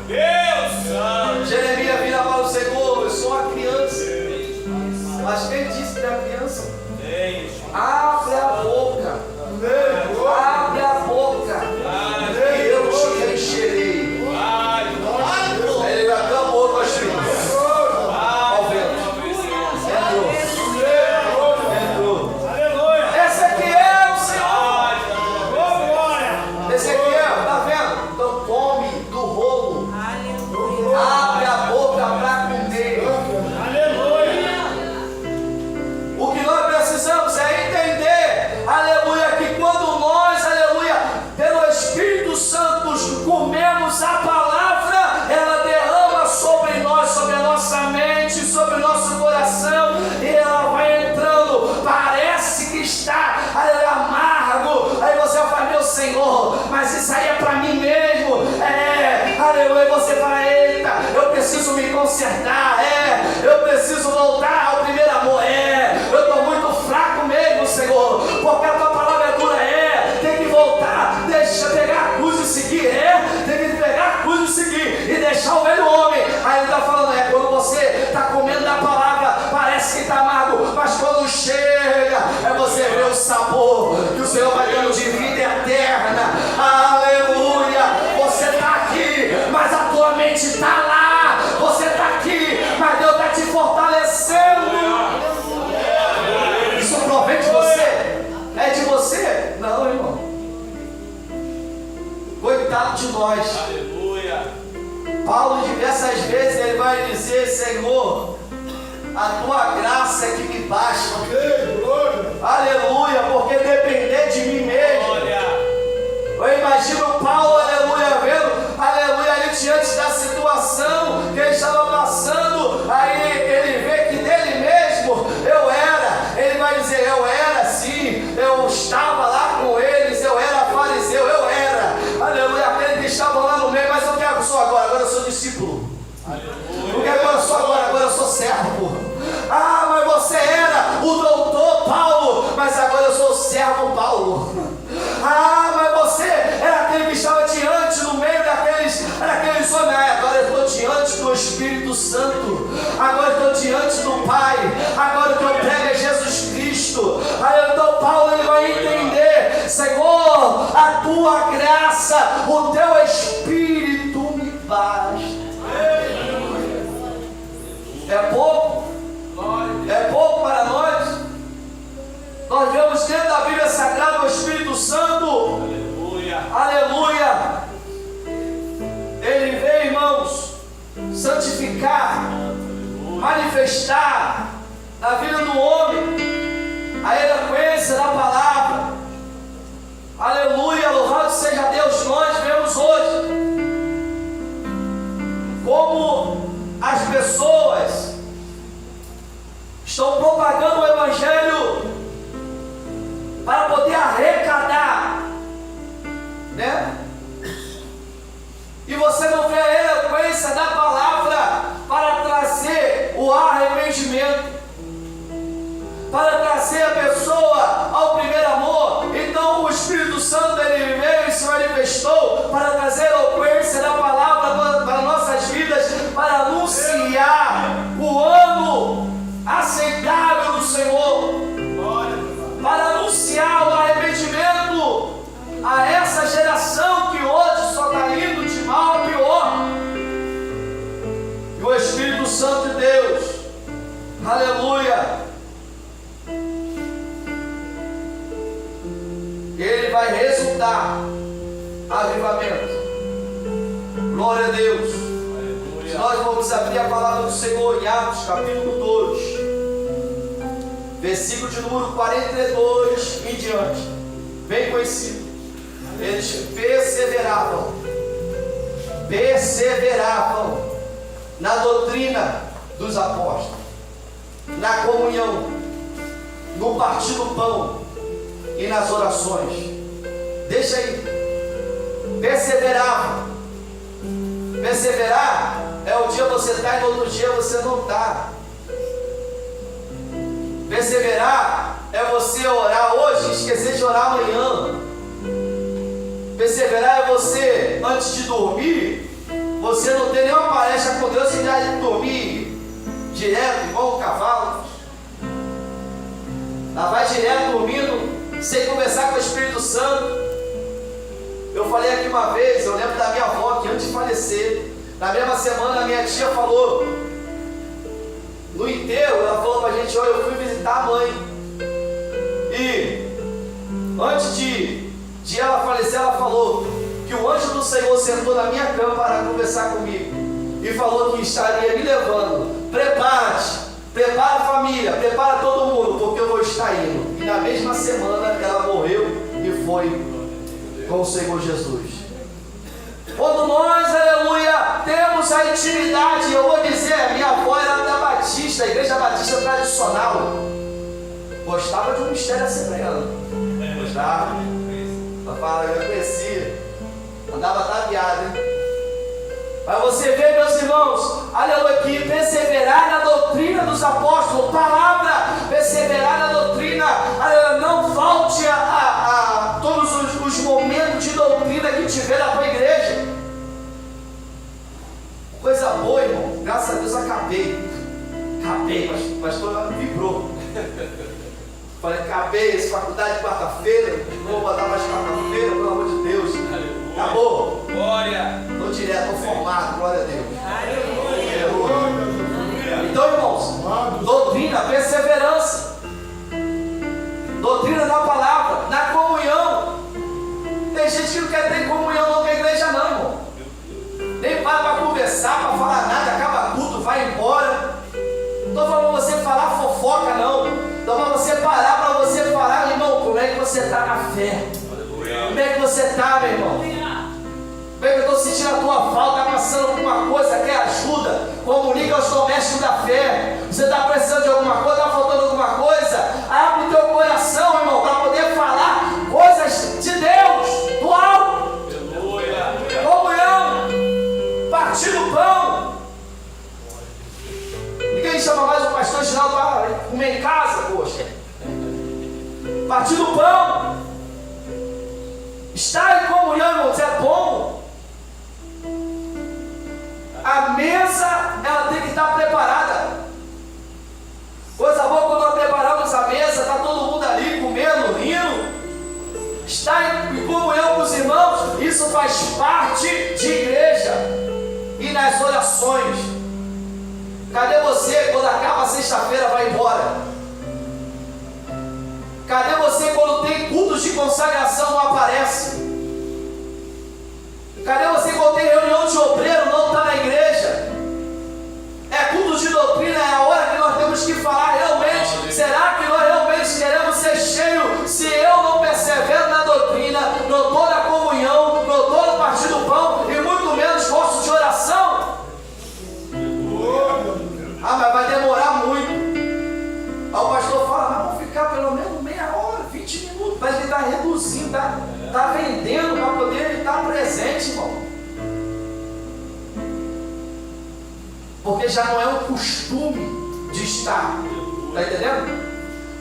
Deus. Jeremias vira para o Senhor, eu sou uma criança. Mas quem disse que é criança? Abre a boca. Abre a boca. E eu te encherei. Ele acabou com a Espírito. Ezequiel, Senhor. Ezequiel, tá vendo? Então come do rolo. Abre a boca para comer. O que nós precisamos é entender, aleluia, que quando nós, aleluia, pelo Espírito Santo comemos a palavra, ela derrama sobre nós, sobre a nossa mente, sobre o nosso coração, e ela vai entrando. Parece que está amargo, aí você vai falar, meu Senhor, mas isso aí é para mim mesmo. Aleluia, você fala, eita, eu preciso me consertar, eu preciso voltar ao primeiro amor, eu estou muito fraco mesmo, Senhor, porque a tua palavra é dura, tem que voltar, deixa pegar a cruz e seguir, tem que pegar a cruz mente está lá, você está aqui, mas Deus está te fortalecendo. Isso provém de você? É de você? Não, irmão. Coitado de nós. Aleluia. Paulo diversas vezes ele vai dizer: Senhor, a tua graça é que me basta. Aleluia, porque depender de mim mesmo. Glória. Eu imagino Paulo, aleluia, vendo, aleluia, ali diante da situação que ele estava passando. Aí ele vê que dele mesmo eu era. Ele vai dizer: eu era sim, eu estava lá com eles, eu era fariseu, eu era, aleluia, aquele que estava lá no meio. Mas eu quero só agora eu sou discípulo. Aleluia. Porque agora eu sou servo. Ah, mas você era o doutor Paulo, mas agora eu sou o servo Paulo. Ah, mas você era aquele que estava diante, no meio daqueles homens. Agora eu estou diante do Espírito Santo. Agora eu estou diante do Pai. Agora o que eu prego é Jesus Cristo. Aí então Paulo ele vai entender: Senhor, a tua graça, o teu Espírito me basta. É pouco? É pouco para nós? Nós vemos dentro da Bíblia Sagrada o Espírito Santo. Aleluia. Aleluia. Ele veio, irmãos, santificar, manifestar na vida do homem a eloquência da palavra. Aleluia, louvado seja Deus. Nós vemos hoje como as pessoas estão propagando o Evangelho para poder arrecadar, né? E você não vê a eloquência da palavra para trazer o arrependimento, para trazer a pessoa ao primeiro amor. Então o Espírito Santo ele veio e se manifestou para trazer a eloquência da palavra para nossas vidas, para anunciar o ano aceitável do Senhor, para anunciar o arrependimento a essa geração que hoje só está indo de mal a pior. E o Espírito Santo de Deus, aleluia, ele vai resultar avivamento. Glória a Deus. Se nós vamos abrir a palavra do Senhor em Atos capítulo 2, versículo de número 42 em diante, bem conhecido. Eles perseveravam na doutrina dos apóstolos, na comunhão, no partir do pão e nas orações. Deixa aí. Perseveravam. Perseverar é o dia você está e no outro dia você não está. Perseverar é você orar hoje e esquecer de orar amanhã. Perseverar é você, antes de dormir, você não ter nenhuma palestra com Deus e já dormir direto, igual um cavalo. Lá vai direto dormindo, sem conversar com o Espírito Santo. Eu falei aqui uma vez, eu lembro da minha avó que antes de falecer, na mesma semana a minha tia falou, no enterro, ela falou pra gente: olha, eu fui visitar a mãe. E antes de ela falecer, ela falou que o anjo do Senhor sentou na minha cama para conversar comigo e falou que estaria me levando. Prepara-te, prepara a família, prepara todo mundo, porque eu vou estar indo. E na mesma semana ela morreu e foi com o Senhor Jesus. Quando nós, aleluia, temos a intimidade, eu vou dizer, minha avó era da Batista, a igreja batista tradicional, gostava de um mistério assembleano, gostava, ela fala, eu conhecia, andava ataviado, hein? Mas você vê, meus irmãos, aleluia, que perseverar na doutrina dos apóstolos, palavra, perseverar na doutrina, aleluia, não falte a todos os momentos de doutrina que tiver na tua igreja. Coisa boa, irmão, graças a Deus acabei, mas pastor vibrou. Falei, acabei essa faculdade de quarta-feira, não vou botar mais quarta-feira, pelo amor de Deus. Acabou. Glória. Estou direto, estou formado, glória a Deus. Então, irmãos, doutrina, perseverança, doutrina na palavra, na comunhão. Tem gente que não quer ter comunhão não com a igreja não, irmão. Nem para conversar, para falar nada, acaba culto, vai embora. Não estou falando para você falar fofoca não. Estou falando para você parar, para você falar, irmão, como é que você está na fé? Como é que você está, meu irmão? Como é que eu estou sentindo a tua falta? Está passando alguma coisa? Quer ajuda? Comunica aos domésticos da fé. Você está precisando de alguma coisa? Está faltando alguma coisa? Abre o teu coração, irmão, para poder falar coisas de Deus, do alto. Comunhão, partir o pão. Ninguém chama mais o pastor Ginaldo para comer em casa, poxa. Partir o pão. Estar em comunhão, irmãos, é bom. A mesa, ela tem que estar preparada. Coisa boa quando nós preparamos a mesa, está todo mundo ali comendo, rindo. Estar em comunhão com os irmãos, isso faz parte de igreja. E nas orações, cadê você quando acaba a sexta-feira vai embora? Cadê você quando tem cultos de consagração não aparece? Cadê você quando tem reunião de obreiro não está na igreja? É culto de doutrina, é a hora que nós temos que falar realmente. Será que nós realmente queremos ser cheios? Se eu não persevero na doutrina, não estou na comunhão, não estou no partir do pão e muito menos gosto de oração? Ah, mas vai demorar muito. Aí o pastor fala, mas vamos ficar pelo menos meia hora, 20 minutos. Mas ele está reduzindo, está vendendo para poder estar presente, irmão. Porque já não é um costume de estar. Está entendendo?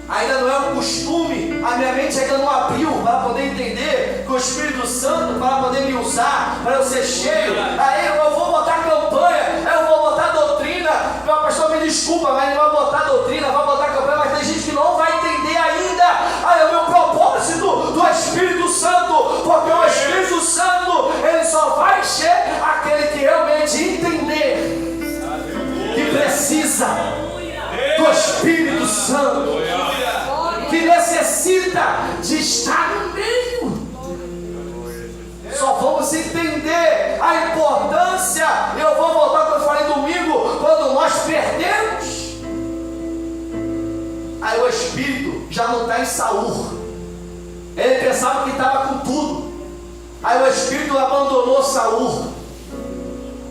Ainda não é um costume. A minha mente ainda não abriu para poder entender que o Espírito Santo, para poder me usar, para eu ser cheio. Aí eu vou botar campanha, eu vou botar doutrina. Meu pastor, me desculpa, mas ele vai botar doutrina, vai botar campanha, mas tem gente que não vai entender ainda. Aí é o meu propósito do Espírito Santo, porque o Espírito Santo, ele só vai encher aquele que realmente entender que precisa do Espírito Santo, que necessita de estar no meio. Só vamos entender a importância. Eu vou voltar ao que eu falei domingo, quando nós perdemos. Aí o Espírito já não está em Saul. Ele pensava que estava com tudo. Aí o Espírito abandonou Saul.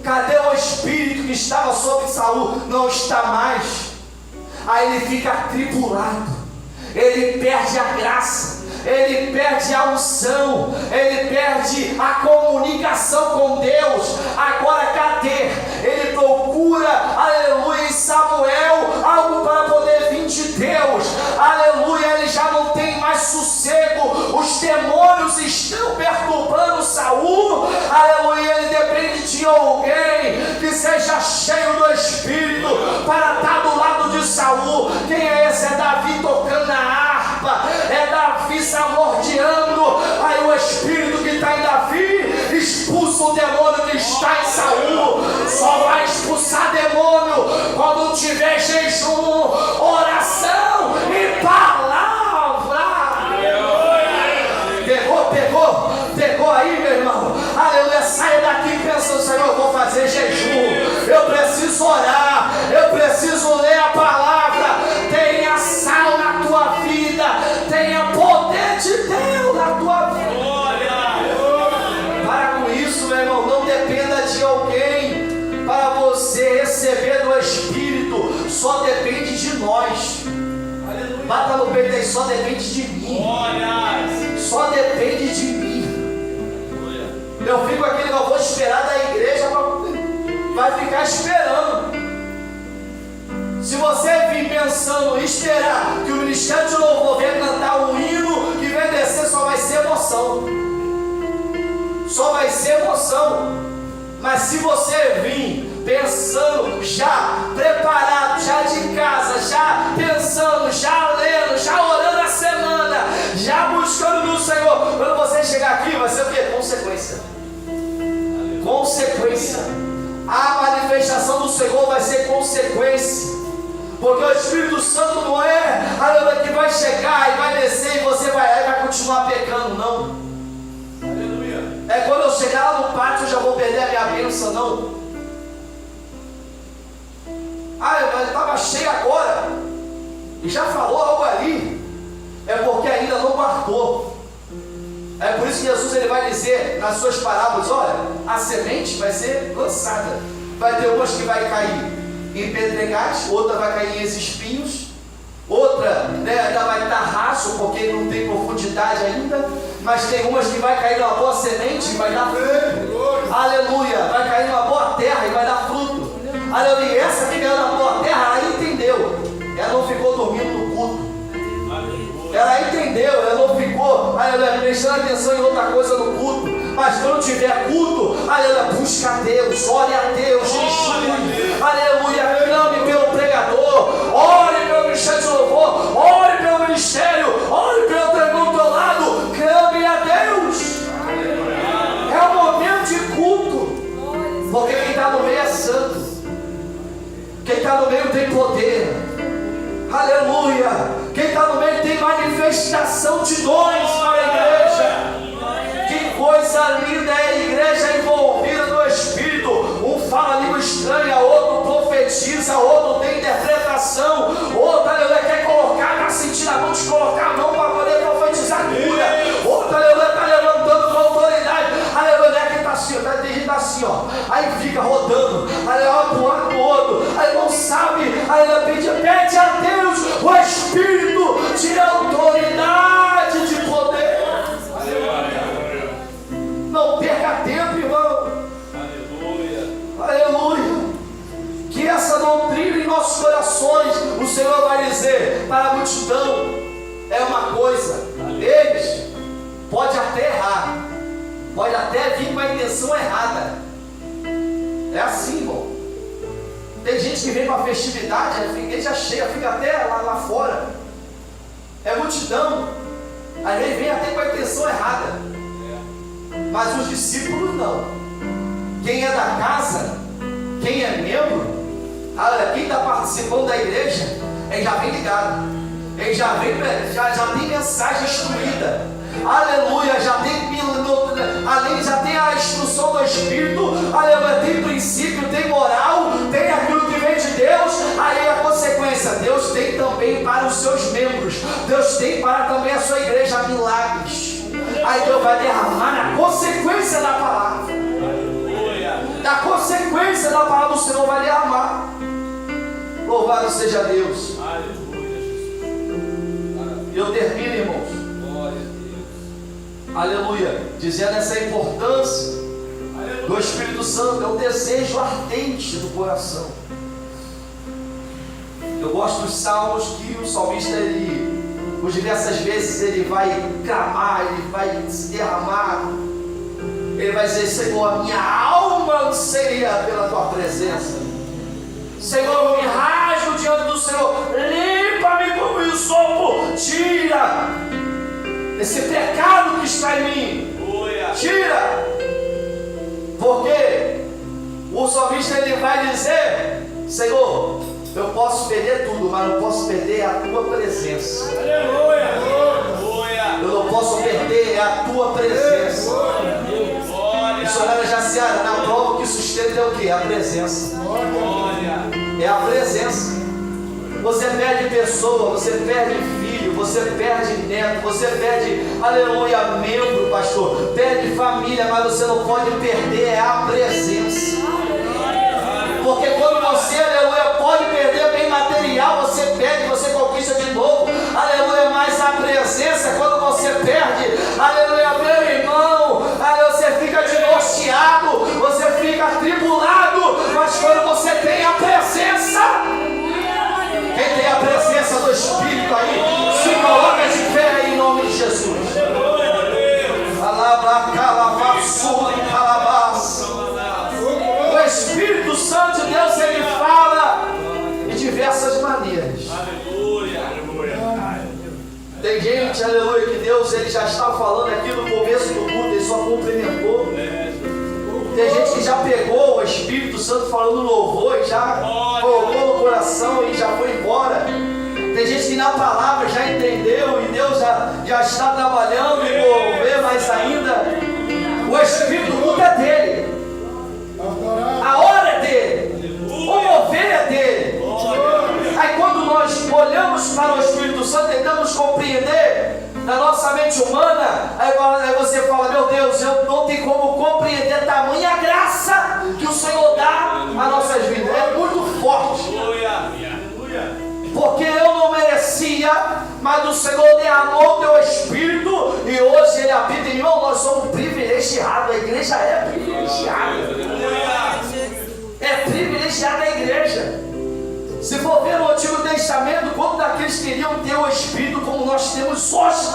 Cadê o Espírito que estava sobre Saul? Não está mais. Aí ele fica atribulado, ele perde a graça, ele perde a unção, ele perde a comunicação com Deus. Agora cadê? Ele procura, aleluia, em Samuel, algo para poder vir de Deus, aleluia. Ele já não tem mais sossego, os demônios estão perturbando Saul, aleluia. Ele depende de alguém que seja cheio do Espírito para estar do lado de Saul. Quem é esse? É Davi tocando na harpa, é Davi samordeando. Aí o Espírito que está em Davi expulsa o demônio que está em Saul. Só vai expulsar demônio quando tiver jejum, oração e palavra. Pegou aí, meu irmão? Aleluia. Saia daqui pensando, Senhor, eu vou fazer jejum, eu preciso orar, eu preciso ler a palavra. Tenha sal na tua vida, tenha poder de Deus na tua vida. Para com isso, meu irmão. Não dependa de alguém para você receber do Espírito. Só depende de nós. Bata no peito aí, só depende de mim. Só depende de mim. Eu fico aqui, eu vou esperar da igreja, vai ficar esperando. Se você vir pensando em esperar que o Ministério de Louvor venha cantar um hino que vai descer, só vai ser emoção. Só vai ser emoção. Mas se você vir pensando, já preparado, já de casa, já pensando, já lendo, já orando a semana, já buscando no Senhor, quando você chegar aqui vai ser o quê? Consequência. consequência. A manifestação do Senhor vai ser consequência. Porque o Espírito Santo não é que vai chegar e vai descer e você vai continuar pecando, não. Aleluia. É quando eu chegar lá no pátio eu já vou perder a minha bênção, não. Mas estava cheio agora e já falou algo ali. É porque ainda não guardou. É por isso que Jesus ele vai dizer nas suas parábolas: olha, a semente vai ser lançada. Vai ter umas que vai cair em pedregais, outra vai cair em espinhos, outra ainda vai estar raso porque não tem profundidade ainda, mas tem umas que vai cair numa boa semente e vai dar fruto. Aleluia! Vai cair numa boa terra e vai dar fruto. Aleluia! E essa que caiu na boa terra, ela entendeu. Ela não ficou dormindo no culto. Ela entendeu, ela não ficou prestando atenção em outra coisa no culto. Mas quando tiver culto, aleluia, busca a Deus, ore a Deus, jejue, aleluia, clame pelo pregador, ore pelo ministério de louvor, ore pelo ministério, ore pelo dragão do teu lado, clame a Deus. É um momento de culto, porque quem está no meio é santo, quem está no meio tem poder, aleluia. Quem está no meio tem manifestação de dons para a igreja. Que coisa linda é a igreja envolvida no Espírito. Um fala língua estranha, outro profetiza, outro tem interpretação, outro quer colocar, está sentindo a mão de colocar a mão para poder profetizar cura, outro está levantando com autoridade. Quem está assim, tem gente assim, aí fica rodando, olha para o lado do outro, aí não sabe, pede a Deus o Espírito de autoridade, de poder. Não perca tempo, irmão. Aleluia. Que essa doutrina em nossos corações, o Senhor vai dizer para a multidão, é uma coisa, eles podem até errar, pode até vir com a intenção errada. É assim, irmão. Tem gente que vem para a festividade, a igreja cheia, fica até lá fora. É multidão. Às vezes vem até com a intenção errada. Mas os discípulos não. Quem é da casa, quem é membro, quem está participando da igreja, ele já vem ligado. Ele já tem mensagem instruída. Aleluia, já tem a instrução do Espírito, aleluia, tem princípio, tem moral, tem aquilo que vem de Deus. Aí a consequência, Deus tem também para os seus membros, Deus tem para também a sua igreja milagres. Aí Deus vai derramar na consequência da palavra. Na consequência da palavra, o Senhor vai derramar. Louvado seja Deus. E eu termino, irmãos. Aleluia, dizendo essa importância do Espírito Santo, é um desejo ardente do coração. Eu gosto dos salmos que o salmista, por diversas vezes, ele vai clamar, ele vai se derramar, ele vai dizer: Senhor, a minha alma anseia pela tua presença. Senhor, eu me rasgo diante do Senhor, limpa-me como isopo, tira esse pecado que está em mim, tira, porque o salmista ele vai dizer: Senhor, eu posso perder tudo, mas não posso perder a tua presença. Eu não posso perder a tua presença. Missionária Jaciara, na prova que sustenta é o que? A presença. É a presença. Você perde pessoa, você perde filho, você perde neto, você perde, aleluia, membro, pastor, perde família, mas você não pode perder a presença. Porque quando você, aleluia, pode perder bem material, você perde, você conquista de novo, aleluia, mas a presença, quando você perde, aleluia, meu irmão, aleluia, você fica divorciado, você fica atribulado, mas quando você tem a presença, quem tem a presença do Espírito aí, se coloca de pé aí em nome de Jesus. O Espírito Santo de Deus, ele fala de diversas maneiras. Tem gente, aleluia, que Deus ele já está falando aqui no começo do culto, ele só complementou. Tem gente que já pegou o Espírito Santo falando louvor e já colocou no coração e já foi embora. Tem gente que na palavra já entendeu e Deus já está trabalhando em mover, mas ainda o Espírito nunca é dele. A hora é dele. O mover é dele. Aí quando nós olhamos para o Espírito Santo, tentamos compreender na nossa mente humana, aí você fala, meu Deus, eu não tenho como compreender tamanha graça que o Senhor dá às nossas vidas. É muito forte. Porque eu não merecia, mas o Senhor derramou o teu Espírito e hoje Ele habita em nós. Nós somos privilegiados. A igreja é privilegiada. É privilegiada a igreja. Se for ver no Antigo Testamento, quando daqueles queriam ter o Espírito como nós temos hoje.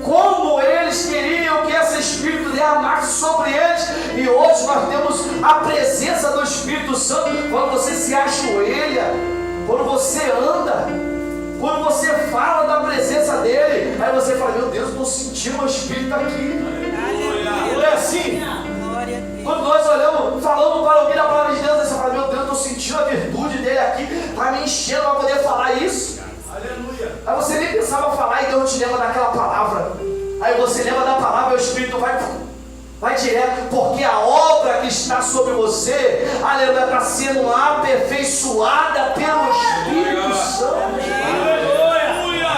Como eles queriam que esse Espírito derramasse sobre eles. E hoje nós temos a presença do Espírito Santo. Quando você se ajoelha, quando você anda, quando você fala da presença dele, aí você fala, meu Deus, estou sentindo o Espírito aqui. Não é assim? Quando nós olhamos, falando para ouvir a palavra de Deus, você fala, meu Deus, estou sentindo a virtude dele aqui, está me enchendo para poder falar isso. Aleluia. Aí você nem pensava falar e Deus te lembra daquela palavra. Aí você lembra da palavra e o Espírito vai direto, porque a obra que está sobre você, aleluia, está sendo aperfeiçoada pelo Espírito Santo. Aleluia.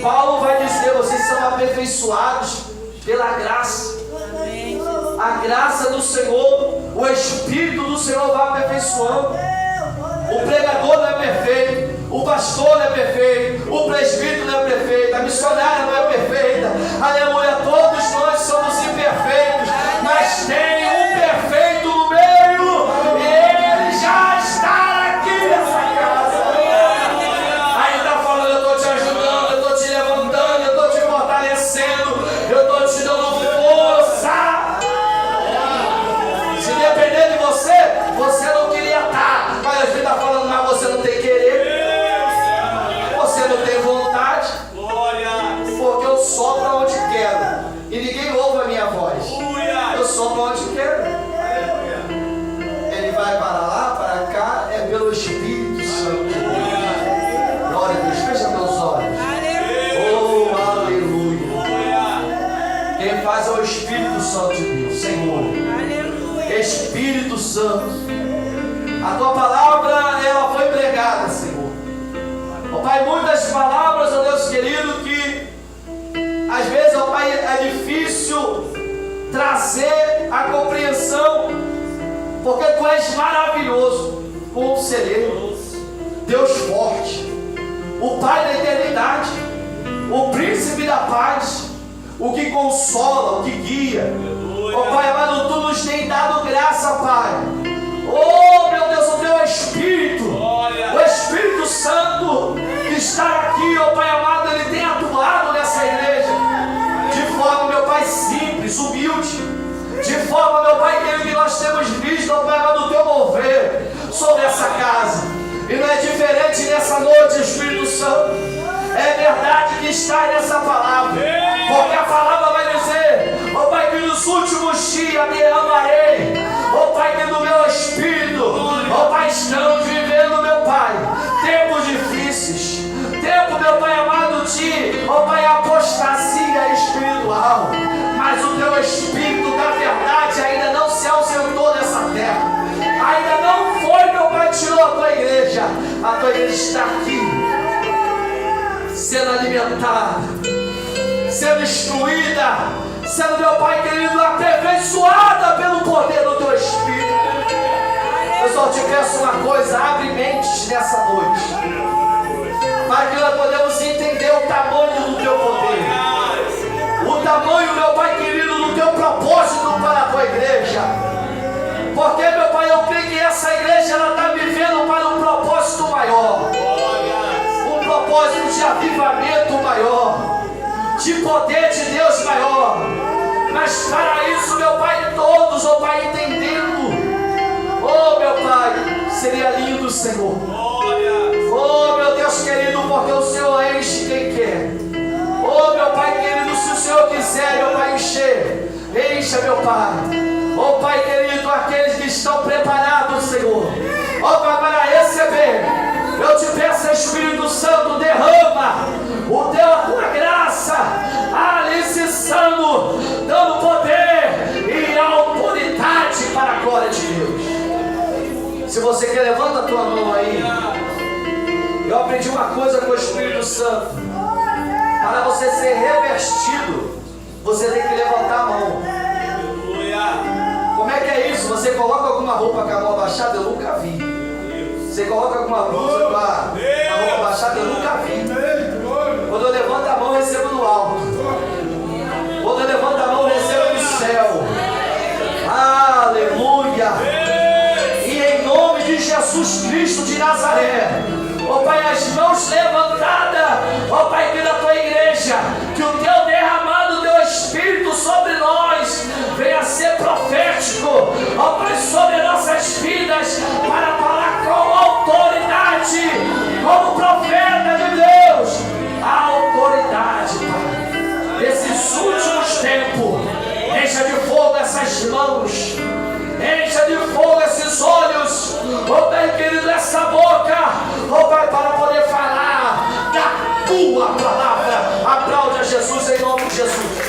Paulo vai dizer, vocês são aperfeiçoados pela graça. A graça do Senhor, o Espírito do Senhor vai aperfeiçoando. O pregador não é perfeito, o pastor não é perfeito, o presbítero não é perfeito, a missionária não é perfeita. Aleluia, todos nós somos imperfeitos, mas tem um perfeito no meio e ele já está aqui nessa casa. Aí está falando, eu estou te ajudando, eu estou te levantando, eu estou te fortalecendo, eu estou te dando força. Se depender de você, você não queria estar, mas a gente está falando, mas você não tem querer, você não tem vontade, porque eu sopro onde quero e ninguém ouve a minha voz. Eu sopro onde quero. Ele vai para lá, para cá, é pelo Espírito Santo. Glória a Deus, fecha teus olhos. Oh, aleluia. Quem faz é o Espírito Santo de Deus, Senhor. Espírito Santo, a tua palavra, ela foi pregada, Senhor. Ó Pai, muitas palavras, ó Deus querido, que às vezes, ó Pai, é difícil trazer a compreensão, porque tu és maravilhoso, conselheiro, Deus forte, o Pai da eternidade, o príncipe da paz, o que consola, o que guia. Ó Pai amado, tu nos tem dado graça, Pai. Oh meu Deus, o teu Espírito, o Espírito Santo que está aqui, ó Pai amado, ele tem atuado nessa igreja de forma, meu Pai, simples, humilde, de forma, meu Pai querido, que nós temos visto, ó Pai amado, o teu mover sobre essa casa. E não é diferente nessa noite, Espírito Santo. É verdade que está nessa palavra, porque a palavra vai dizer, ó Pai, que nos últimos dias derramarei, ó Pai, que no meu espírito, ó Pai, estamos vivendo, meu Pai, tempos difíceis, tempo, meu Pai amado, de, ó Pai, apostasia espiritual, mas o teu Espírito da verdade ainda não se ausentou nessa terra, ainda não foi, meu Pai, tirou a tua igreja está aqui, sendo alimentada, sendo instruída, sendo, meu Pai querido, aperfeiçoada pelo poder do teu Espírito. Eu só te peço uma coisa, abre mentes nessa noite, para que nós podemos entender o tamanho do teu poder, o tamanho, meu Pai querido, do teu propósito para a tua igreja. Porque, meu Pai, eu creio que essa igreja ela está vivendo para um propósito maior, um propósito de avivamento maior, de poder de Deus maior. Mas para isso, meu Pai, todos, ó Pai, entendendo, oh meu Pai, seria lindo, Senhor. Oh meu Deus querido, porque o Senhor enche quem quer. Oh meu Pai querido, se o Senhor quiser, meu Pai, encher, Encha, meu Pai. Oh Pai querido, aqueles que estão preparados, Senhor, oh Pai, para receber, eu te peço, Espírito Santo, derrama a tua graça, alicerçando, dando poder e autoridade para a glória de Deus. Se você quer, levanta a tua mão aí. Eu aprendi uma coisa com o Espírito Santo: para você ser revestido, você tem que levantar a mão. Como é que é isso? Você coloca alguma roupa com a mão abaixada? Eu nunca vi. Você coloca alguma blusa com a mão abaixada? Eu nunca vi. Quando eu levanto a mão, eu recebo do alto. Quando eu levanto a mão, eu recebo do céu. Aleluia. E em nome de Jesus Cristo de Nazaré, ó Pai, as mãos levantadas, ó Pai, que da tua igreja, que o teu derramado, o teu Espírito sobre nós venha ser profético, ó Pai, sobre nossas vidas, para falar com autoridade, como profeta de Deus, a autoridade, Pai, desses últimos tempos. Encha de fogo essas mãos, encha de fogo esses olhos, ó Pai querido, essa boca, ó Pai, para poder falar da tua palavra. Aplaude a Jesus em nome de Jesus.